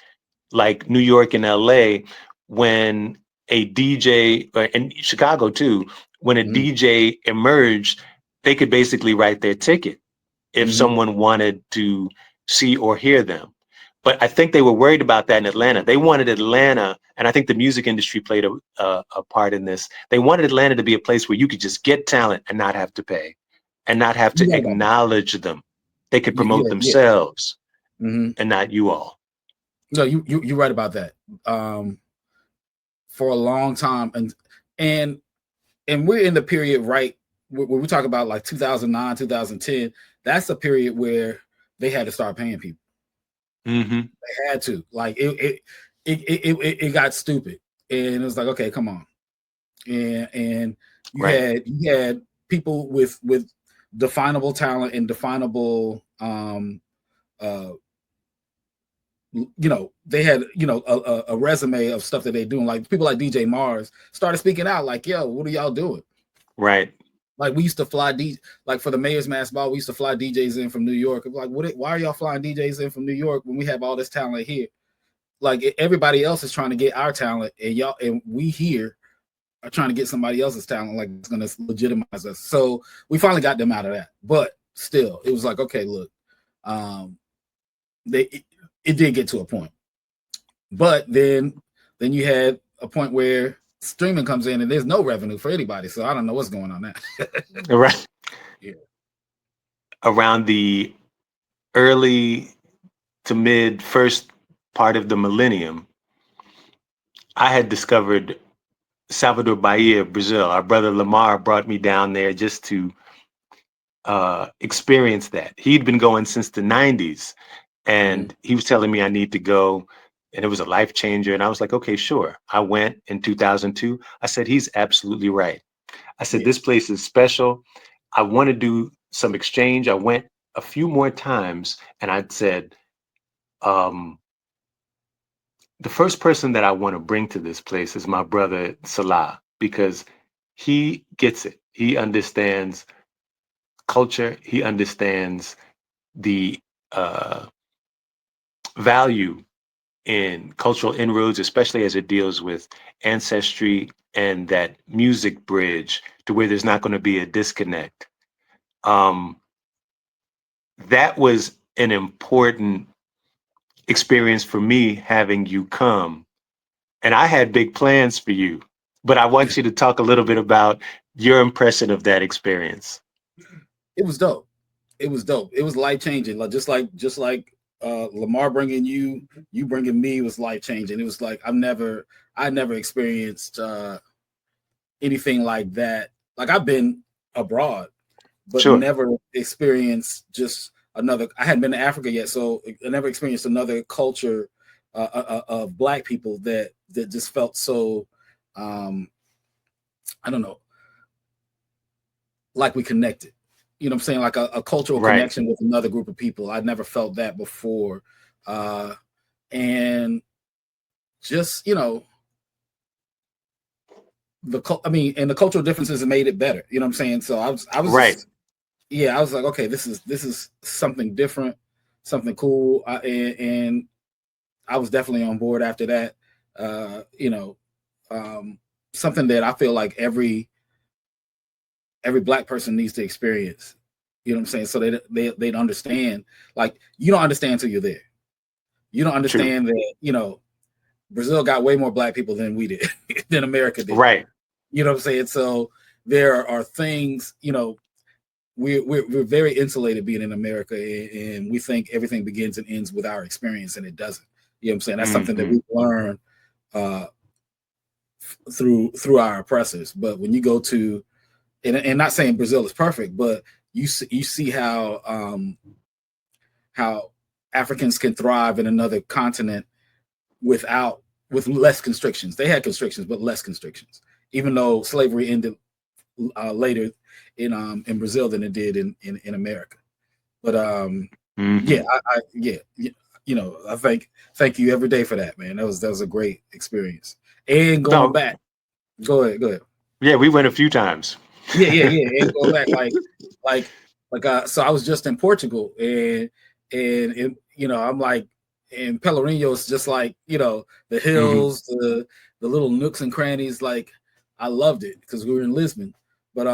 like New York and LA, when a DJ, and Chicago too, when a DJ emerged, they could basically write their ticket if someone wanted to see or hear them. But I think they were worried about that in Atlanta. They wanted Atlanta, and I think the music industry played a part in this. They wanted Atlanta to be a place where you could just get talent and not have to pay and not have to acknowledge them. They could promote themselves and not you all. No, you're right about that. For a long time, and we're in the period right where we talk about like 2009, 2010. That's a period where they had to start paying people. They had to. Like it got stupid, and it was like, okay, come on. And you had people with definable talent and definable you know, they had, you know, a resume of stuff that they're doing. Like people like DJ Mars started speaking out like, yo, what are y'all doing? Right. Like we used to fly like for the Mayor's Mass Ball, we used to fly DJs in from New York. Like, why are y'all flying DJs in from New York when we have all this talent here? Like everybody else is trying to get our talent, and we here are trying to get somebody else's talent, like it's gonna legitimize us. So we finally got them out of that. But still, it was like, okay, look, it did get to a point. But then you had a point where streaming comes in and there's no revenue for anybody. So I don't know what's going on there. Right. Yeah. Around the early to mid first part of the millennium, I had discovered Salvador Bahia, Brazil. Our brother Lamar brought me down there just to experience that. He'd been going since the 90s, and he was telling me I need to go, and it was a life changer. And I was like, okay, sure. I went in 2002. I said, he's absolutely right. I said, this place is special. I want to do some exchange. I went a few more times, and I said, the first person that I want to bring to this place is my brother Salah, because he gets it. He understands culture. He understands the value in cultural inroads, especially as it deals with ancestry and that music bridge to where there's not going to be a disconnect. That was an important experience for me, having you come. And I had big plans for you, but I want you to talk a little bit about your impression of that experience. It was dope. It was dope. It was life changing. Like just like Lamar bringing you bringing me was life changing. It was like I never experienced anything like that. Like I've been abroad, but Sure. never experienced just another. I hadn't been to Africa yet, so I never experienced another culture of Black people that just felt so. I don't know, like we connected. You know what I'm saying? Like a cultural Right. connection with another group of people. I'd never felt that before. And just, you know, the cultural differences have made it better. You know what I'm saying? So I was Right. just, yeah, I was like, okay, this is something different, something cool. And I was definitely on board after that. You know, something that I feel like every Black person needs to experience. You know what I'm saying? So they'd understand. Like, you don't understand until you're there. You don't understand that, you know, Brazil got way more Black people than we did, than America did. Right. You know what I'm saying? So there are things, you know, we're very insulated being in America, and we think everything begins and ends with our experience, and it doesn't. You know what I'm saying? That's something that we've learned through our oppressors. But when you go to, and not saying Brazil is perfect, but you see how Africans can thrive in another continent with less constrictions. They had constrictions, but less constrictions. Even though slavery ended later in Brazil than it did in America. But yeah, you know, I thank you every day for that, man. That was a great experience. And going back, go ahead. Yeah, we went a few times. Yeah. And going back, so I was just in Portugal, and you know, I'm like, and Pelourinho is just like, you know, the hills, the little nooks and crannies. Like, I loved it because we were in Lisbon. But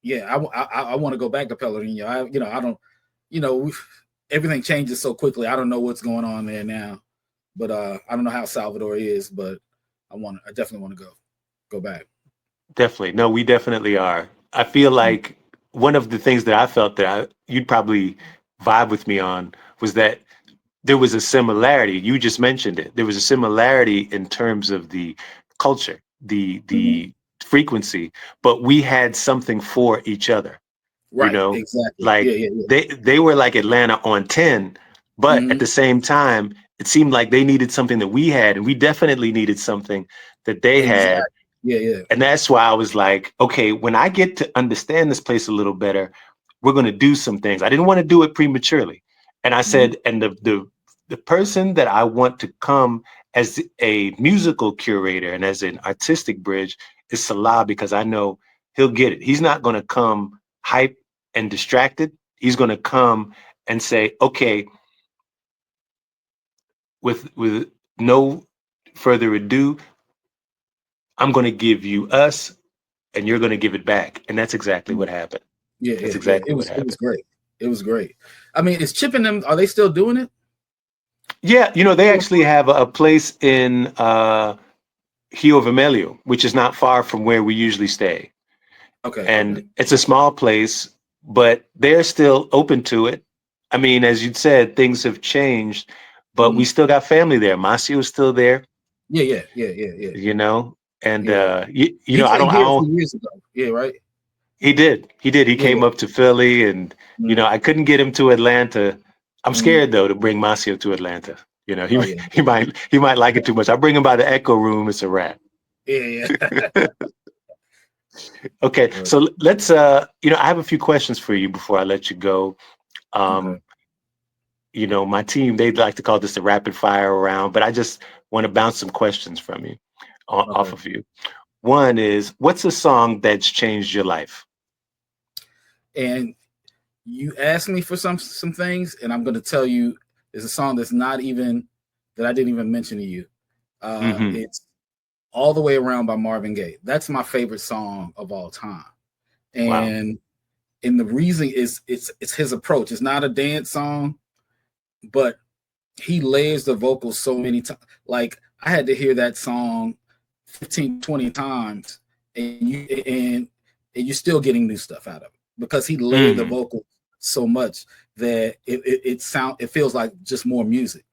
yeah, I want to go back to Pelourinho. I don't, you know, everything changes so quickly. I don't know what's going on there now, but I don't know how Salvador is, but I definitely want to go back. Definitely. No, we definitely are. I feel like one of the things that I felt that you'd probably vibe with me on was that there was a similarity. You just mentioned it. There was a similarity in terms of the culture, the frequency, but we had something for each other. Right. You know, Exactly. like they were like Atlanta on 10, but at the same time, it seemed like they needed something that we had, and we definitely needed something that they had. Yeah. And that's why I was like, okay, when I get to understand this place a little better, we're going to do some things. I didn't want to do it prematurely. And I said, and the person that I want to come as a musical curator and as an artistic bridge is Salah, because I know he'll get it. He's not going to come hype and distracted. He's going to come and say, okay, with no further ado, I'm going to give you us, and you're going to give it back. And that's exactly what happened. Yeah. That's exactly what It happened. was great. It was great. I mean, is Chip and them, are they still doing it? Yeah, you know, they actually have a place in Rio Vermelho, which is not far from where we usually stay. Okay. And it's a small place, but they're still open to it. I mean, as you said, things have changed, but we still got family there. Macio's still there. Yeah. You know, and he know, I came here a don't. few years ago. Yeah, right. He did. He came up to Philly, and you know, I couldn't get him to Atlanta. I'm scared though to bring Macio to Atlanta. You know, he might like it too much. I bring him by the Echo Room. It's a wrap. Yeah. Okay, so let's. You know, I have a few questions for you before I let you go. You know, my team, they'd like to call this the rapid fire round, but I just want to bounce some questions from you, off of you. One is, what's a song that's changed your life? And you asked me for some things, and I'm going to tell you, there's a song that I didn't even mention to you. It's All the Way Around by Marvin Gaye. That's my favorite song of all time. And the reason is it's his approach. It's not a dance song, but he layers the vocals so many times. Like, I had to hear that song 15, 20 times, and you're still getting new stuff out of it. because he layered the vocal so much that it feels like just more music,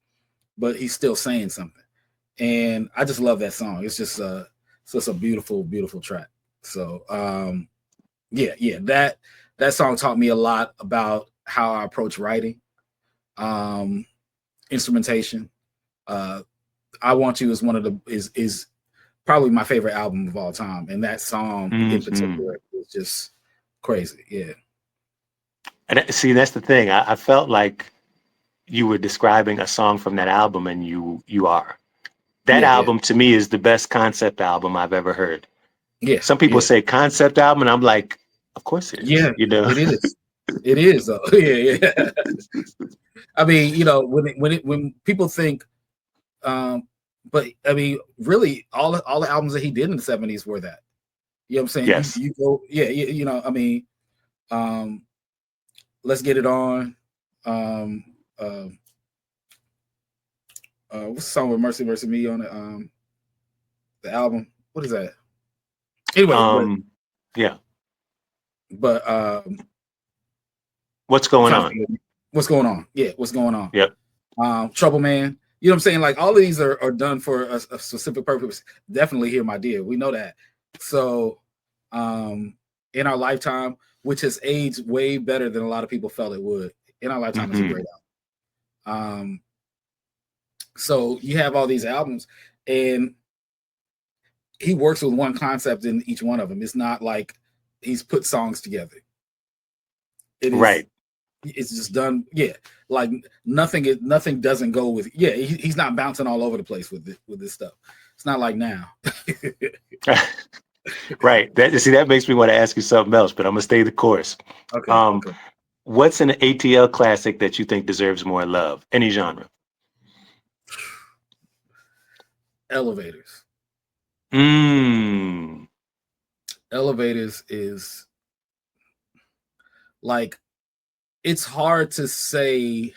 but he's still saying something. And I just love that song. It's just a beautiful, beautiful track. So that song taught me a lot about how I approach writing, instrumentation. I Want You is one of the is probably my favorite album of all time, and that song in particular is just crazy. Yeah. And see, that's the thing. I felt like you were describing a song from that album, and you are. That album to me is the best concept album I've ever heard. Yeah. Some people say concept album, and I'm like, of course it is. Yeah, you know, it is. It is though. Yeah. I mean, when people think, but I mean, really, all the albums that he did in the 70s were that. You know what I'm saying? Yes. You go, I mean, Let's Get It On. What's the song with Mercy Mercy Me on it? The album. What is that? Anyway, but What's Going On? What's Going On? Yeah, What's Going On? Yep. Trouble Man. You know what I'm saying? Like all of these are done for a specific purpose. Definitely Hear My Dear. We know that. So In Our Lifetime, which has aged way better than a lot of people felt it would. In Our Lifetime is a great album. So you have all these albums, and he works with one concept in each one of them. It's not like he's put songs together. Right. It's just done. Yeah. Like nothing doesn't go with. Yeah. He's not bouncing all over the place with this stuff. It's not like now. Right. That makes me want to ask you something else, but I'm gonna stay the course. Okay. What's an ATL classic that you think deserves more love? Any genre? Elevators. Elevators is like, it's hard to say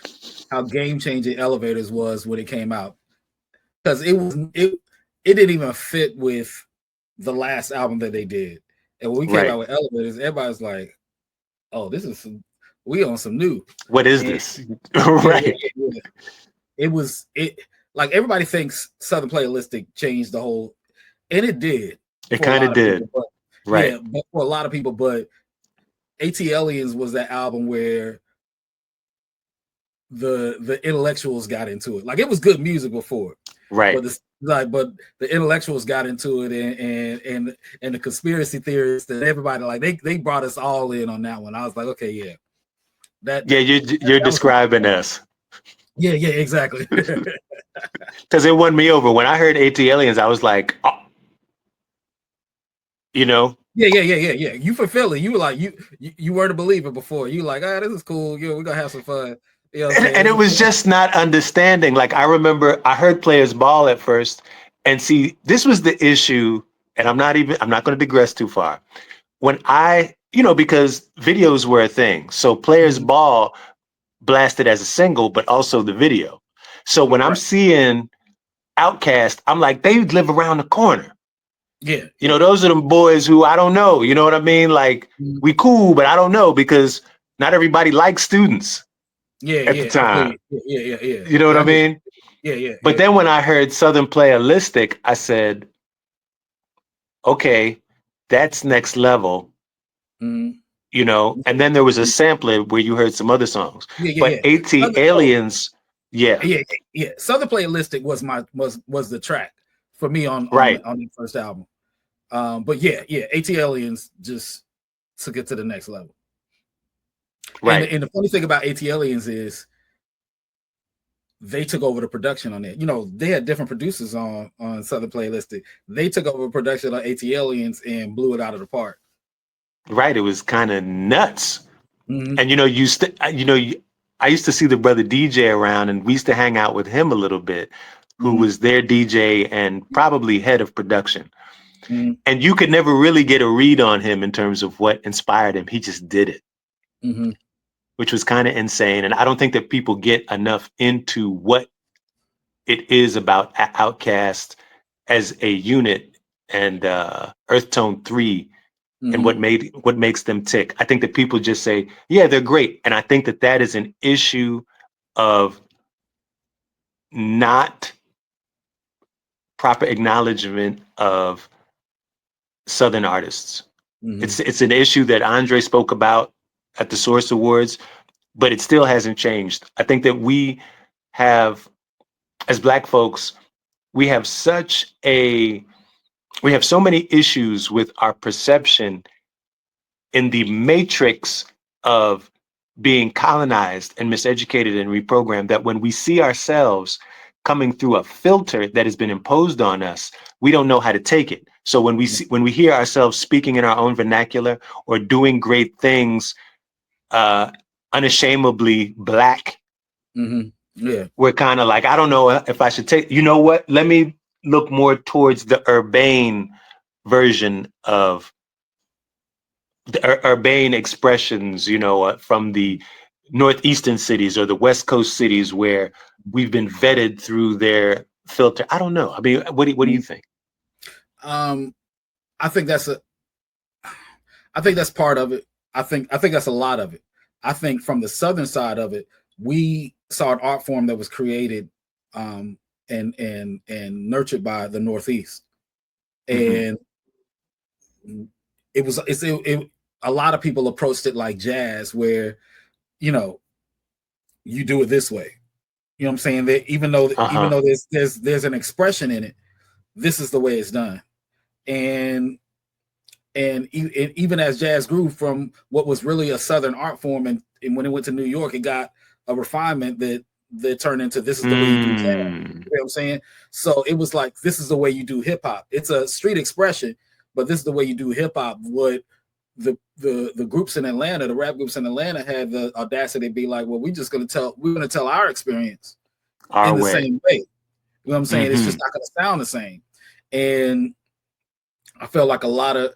how game-changing Elevators was when it came out, because it didn't even fit with the last album that they did. And when we came out with Elevators, everybody's like, "Oh, we on some new. What is this?" Right. Yeah. It like everybody thinks Southern Playalistic changed the whole, and it did. It kind of did. People, right. Yeah, but for a lot of people, but AT Aliens was that album where the intellectuals got into it. Like it was good music before, right? But the intellectuals got into it, and the conspiracy theorists and everybody, like they brought us all in on that one. I was like, okay, yeah, you're describing us. Yeah, exactly. Because it won me over when I heard AT Aliens. I was like, oh. Yeah. You fulfill it. You were like, you weren't a believer before. You like, this is cool. We're gonna have some fun. You know and it was just not understanding. Like I remember I heard Players Ball at first, and see, this was the issue, and I'm not going to digress too far. When because videos were a thing. So Players Ball blasted as a single, but also the video. So when I'm seeing Outkast, I'm like, they live around the corner. Yeah. Those are the boys who I don't know. You know what I mean? Like we cool, but I don't know, because not everybody likes students. At the time. Yeah. You know what I mean? Yeah. But then when I heard Southern Playalistic, I said, okay, that's next level. And then there was a sampler where you heard some other songs. But AT Aliens, yeah. Southern Playalistic was the track for me on the first album. But AT Aliens just took it to the next level. Right. And the funny thing about AT Aliens is they took over the production on it. They had different producers on Southern Playalistic. They took over production on AT Aliens and blew it out of the park. Right. It was kind of nuts. And I used to see the brother DJ around, and we used to hang out with him a little bit, who was their DJ and probably head of production. And you could never really get a read on him in terms of what inspired him. He just did it. Which was kind of insane. And I don't think that people get enough into what it is about Outkast as a unit, and Earth Tone 3 and what makes them tick. I think that people just say, yeah, they're great. And I think that that is an issue of not proper acknowledgement of Southern artists. It's an issue that Andre spoke about at the Source Awards, but it still hasn't changed. I think that we have, as Black folks, we have so many issues with our perception in the matrix of being colonized and miseducated and reprogrammed, that when we see ourselves coming through a filter that has been imposed on us, we don't know how to take it. So when we hear ourselves speaking in our own vernacular or doing great things, unashamedly Black, we're kind of like, I don't know if I should take, you know what? Let me look more towards the urbane version of the urbane expressions, from the northeastern cities or the West Coast cities where we've been vetted through their filter. I don't know. I mean, what do you think? I think that's part of it. I think that's a lot of it. I think from the Southern side of it, we saw an art form that was created and nurtured by the Northeast, and a lot of people approached it like jazz, where you do it this way. You know what I'm saying? That even though there's an expression in it, this is the way it's done. And even as jazz grew from what was really a Southern art form, and when it went to New York, it got a refinement that turned into this is the way you do jazz. You know what I'm saying? So it was like, this is the way you do hip hop. It's a street expression, but this is the way you do hip hop. What the groups in Atlanta, the rap groups in Atlanta, had the audacity to be like, well, we're going to tell our experience in the same way. You know what I'm saying? It's just not going to sound the same. And I felt like a lot of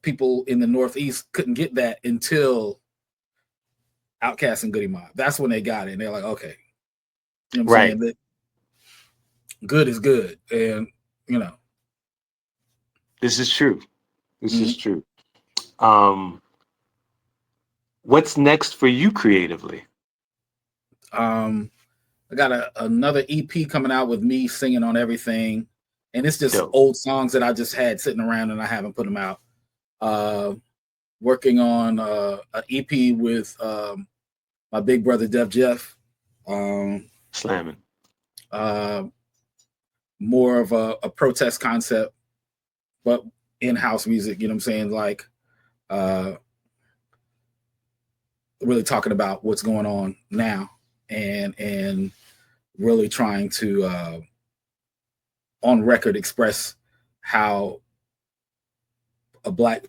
people in the Northeast couldn't get that until Outkast and Goody Mob. That's when they got it. And they're like, okay. You know what I'm saying? That good is good. And, this is true. This is true. What's next for you creatively? I got another EP coming out with me singing on everything. And it's just old songs that I just had sitting around and I haven't put them out. Working on an EP with my big brother, Def Jeff. Slamming. More of a protest concept, but in-house music, you know what I'm saying? Like, really talking about what's going on now and really trying to, on record, express how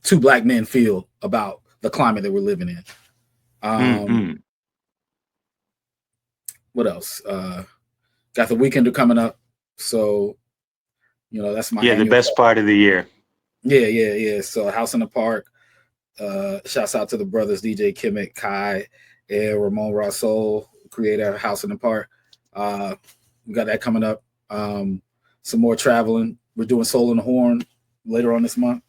two black men feel about the climate that we're living in. What else? Got the Weekender coming up, so that's my the best part of the year. Yeah. So House in the Park. Shouts out to the brothers DJ Kimmick, Kai, and Ramon Rossol, creator of House in the Park. We got that coming up. Some more traveling. We're doing Soul in the Horn later on this month.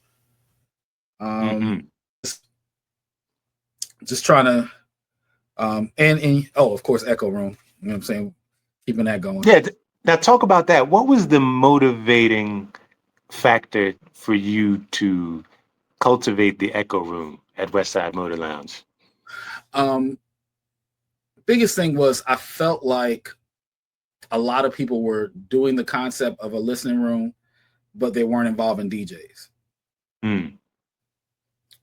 Just trying to, and of course, Echo Room. You know what I'm saying? Keeping that going. Yeah. Now talk about that. What was the motivating factor for you to cultivate the Echo Room at Westside Motor Lounge? Biggest thing was I felt like a lot of people were doing the concept of a listening room, but they weren't involving DJs. And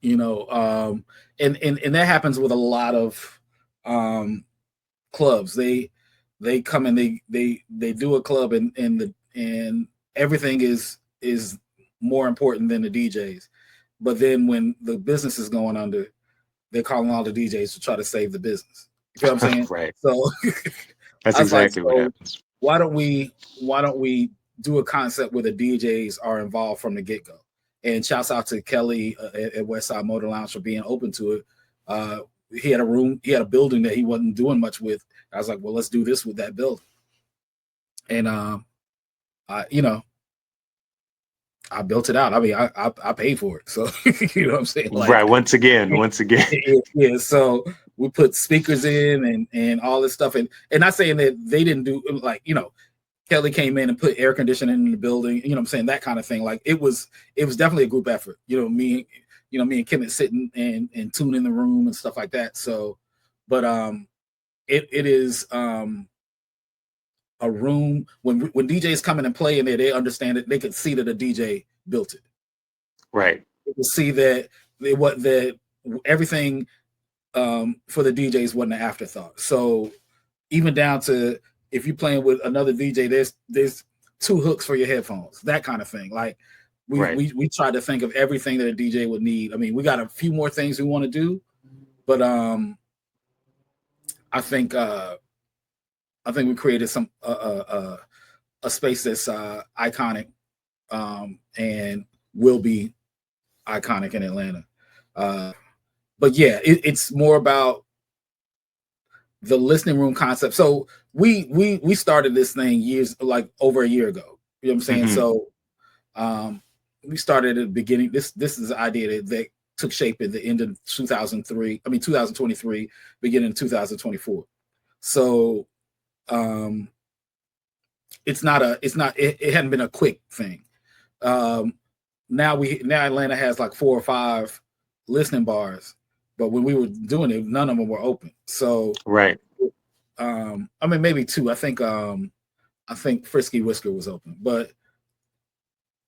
that happens with a lot of clubs. They come and they do a club and everything is more important than the DJs. But then when the business is going under, they're calling all the DJs to try to save the business. You know what I'm saying? Right. So that's exactly what happens. Why don't we do a concept where the DJs are involved from the get-go? And shouts out to Kelly at Westside Motor Lounge for being open to it. He had a building that he wasn't doing much with. I was like, well, let's do this with that building. And I built it out. I mean, I paid for it. So, you know what I'm saying? Like, right. Once again. Yeah. So we put speakers in and all this stuff. And not saying that they didn't do, like, you know, Kelly came in and put air conditioning in the building, you know what I'm saying? That kind of thing. Like, it was definitely a group effort. You know, me and Kim sitting and tuning the room and stuff like that. So, but it is a room when DJs come in and play in there, they understand it. They could see that a DJ built it. Right. They could see that everything for the DJs wasn't an afterthought. So even down to if you're playing with another DJ, there's 2 hooks for your headphones, that kind of thing. Like we try to think of everything that a DJ would need. I mean, we got a few more things we want to do, but I think we created some a space that's iconic and will be iconic in Atlanta. But yeah, it's more about the listening room concept. So we started this thing over a year ago. You know what I'm saying? Mm-hmm. So we started at the beginning. This is an idea that took shape at the end of 2023, beginning of 2024. So it hadn't been a quick thing. Now Atlanta has like 4 or 5 listening bars, but when we were doing it, none of them were open. So right. I mean, maybe 2. I think Frisky Whisker was open, but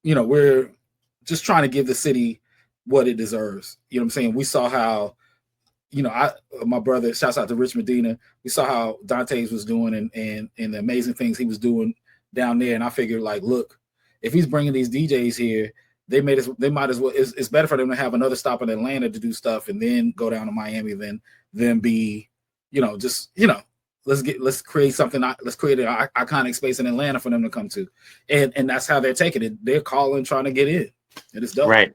you know, we're just trying to give the city what it deserves. You know what I'm saying? We saw how, you know, my brother, shouts out to Rich Medina. We saw how Dante's was doing and the amazing things he was doing down there. And I figured, like, look, if he's bringing these DJs here, they might as well. It's better for them to have another stop in Atlanta to do stuff and then go down to Miami than be, you know, just, you know, let's create something. Let's create an iconic space in Atlanta for them to come to, and that's how they're taking it. They're calling, trying to get in. It is dope. Right.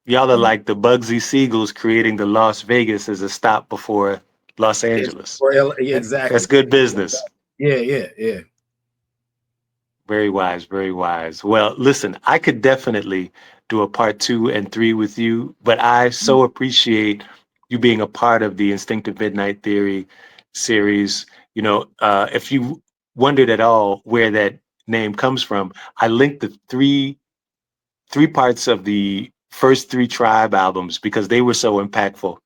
Y'all are like the Bugsy Siegels creating the Las Vegas as a stop before Los Angeles. Yeah, exactly. That's good business. Yeah. Very wise, very wise. Well, listen, I could definitely do a part 2 and 3 with you, but I so appreciate you being a part of the Instinctive Midnight Theory series. You know, if you wondered at all where that name comes from, I linked the three parts of the first 3 Tribe albums because they were so impactful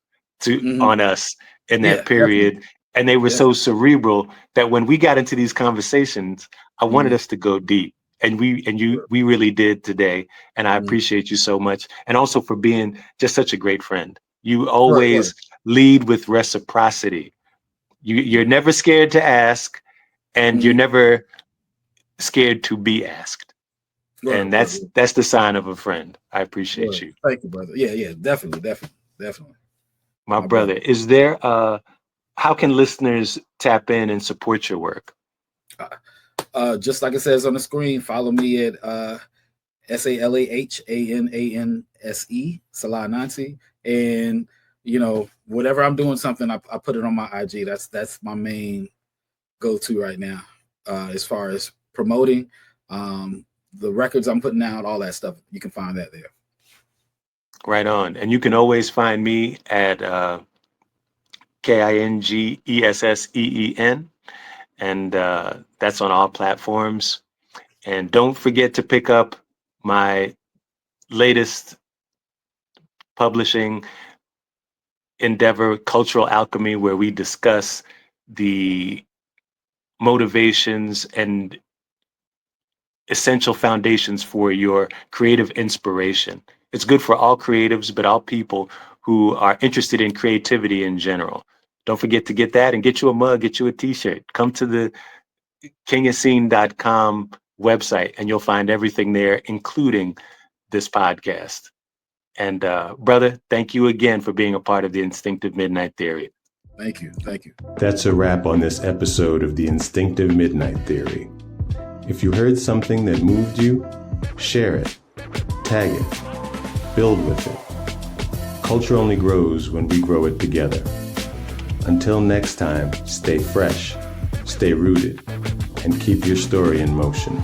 on us in that period. Definitely. And they were so cerebral that when we got into these conversations, I wanted us to go deep. And we really did today. And I appreciate you so much. And also for being just such a great friend. You always lead with reciprocity. You're never scared to ask, and you're never scared to be asked. And that's the sign of a friend. I appreciate you. Thank you, brother. Yeah, definitely. My brother, is there how can listeners tap in and support your work? Just like it says on the screen, follow me at SalaHananse, Salah Ananse, and you know, whatever I'm doing something, I put it on my IG. That's my main go-to right now, as far as promoting the records I'm putting out, all that stuff. You can find that there. Right on. And you can always find me at KINGESSEEN, and that's on all platforms. And don't forget to pick up my latest publishing endeavor, Cultural Alchemy, where we discuss the motivations and essential foundations for your creative inspiration. It's good for all creatives, but all people who are interested in creativity in general. Don't forget to get that and get you a mug, get you a t-shirt. Come to the kingesseen.com website and you'll find everything there, including this podcast. And brother, thank you again for being a part of the Instinctive Midnight Theory. Thank you. That's a wrap on this episode of the Instinctive Midnight Theory. If you heard something that moved you, share it, tag it, build with it. Culture only grows when we grow it together. Until next time, stay fresh, stay rooted, and keep your story in motion.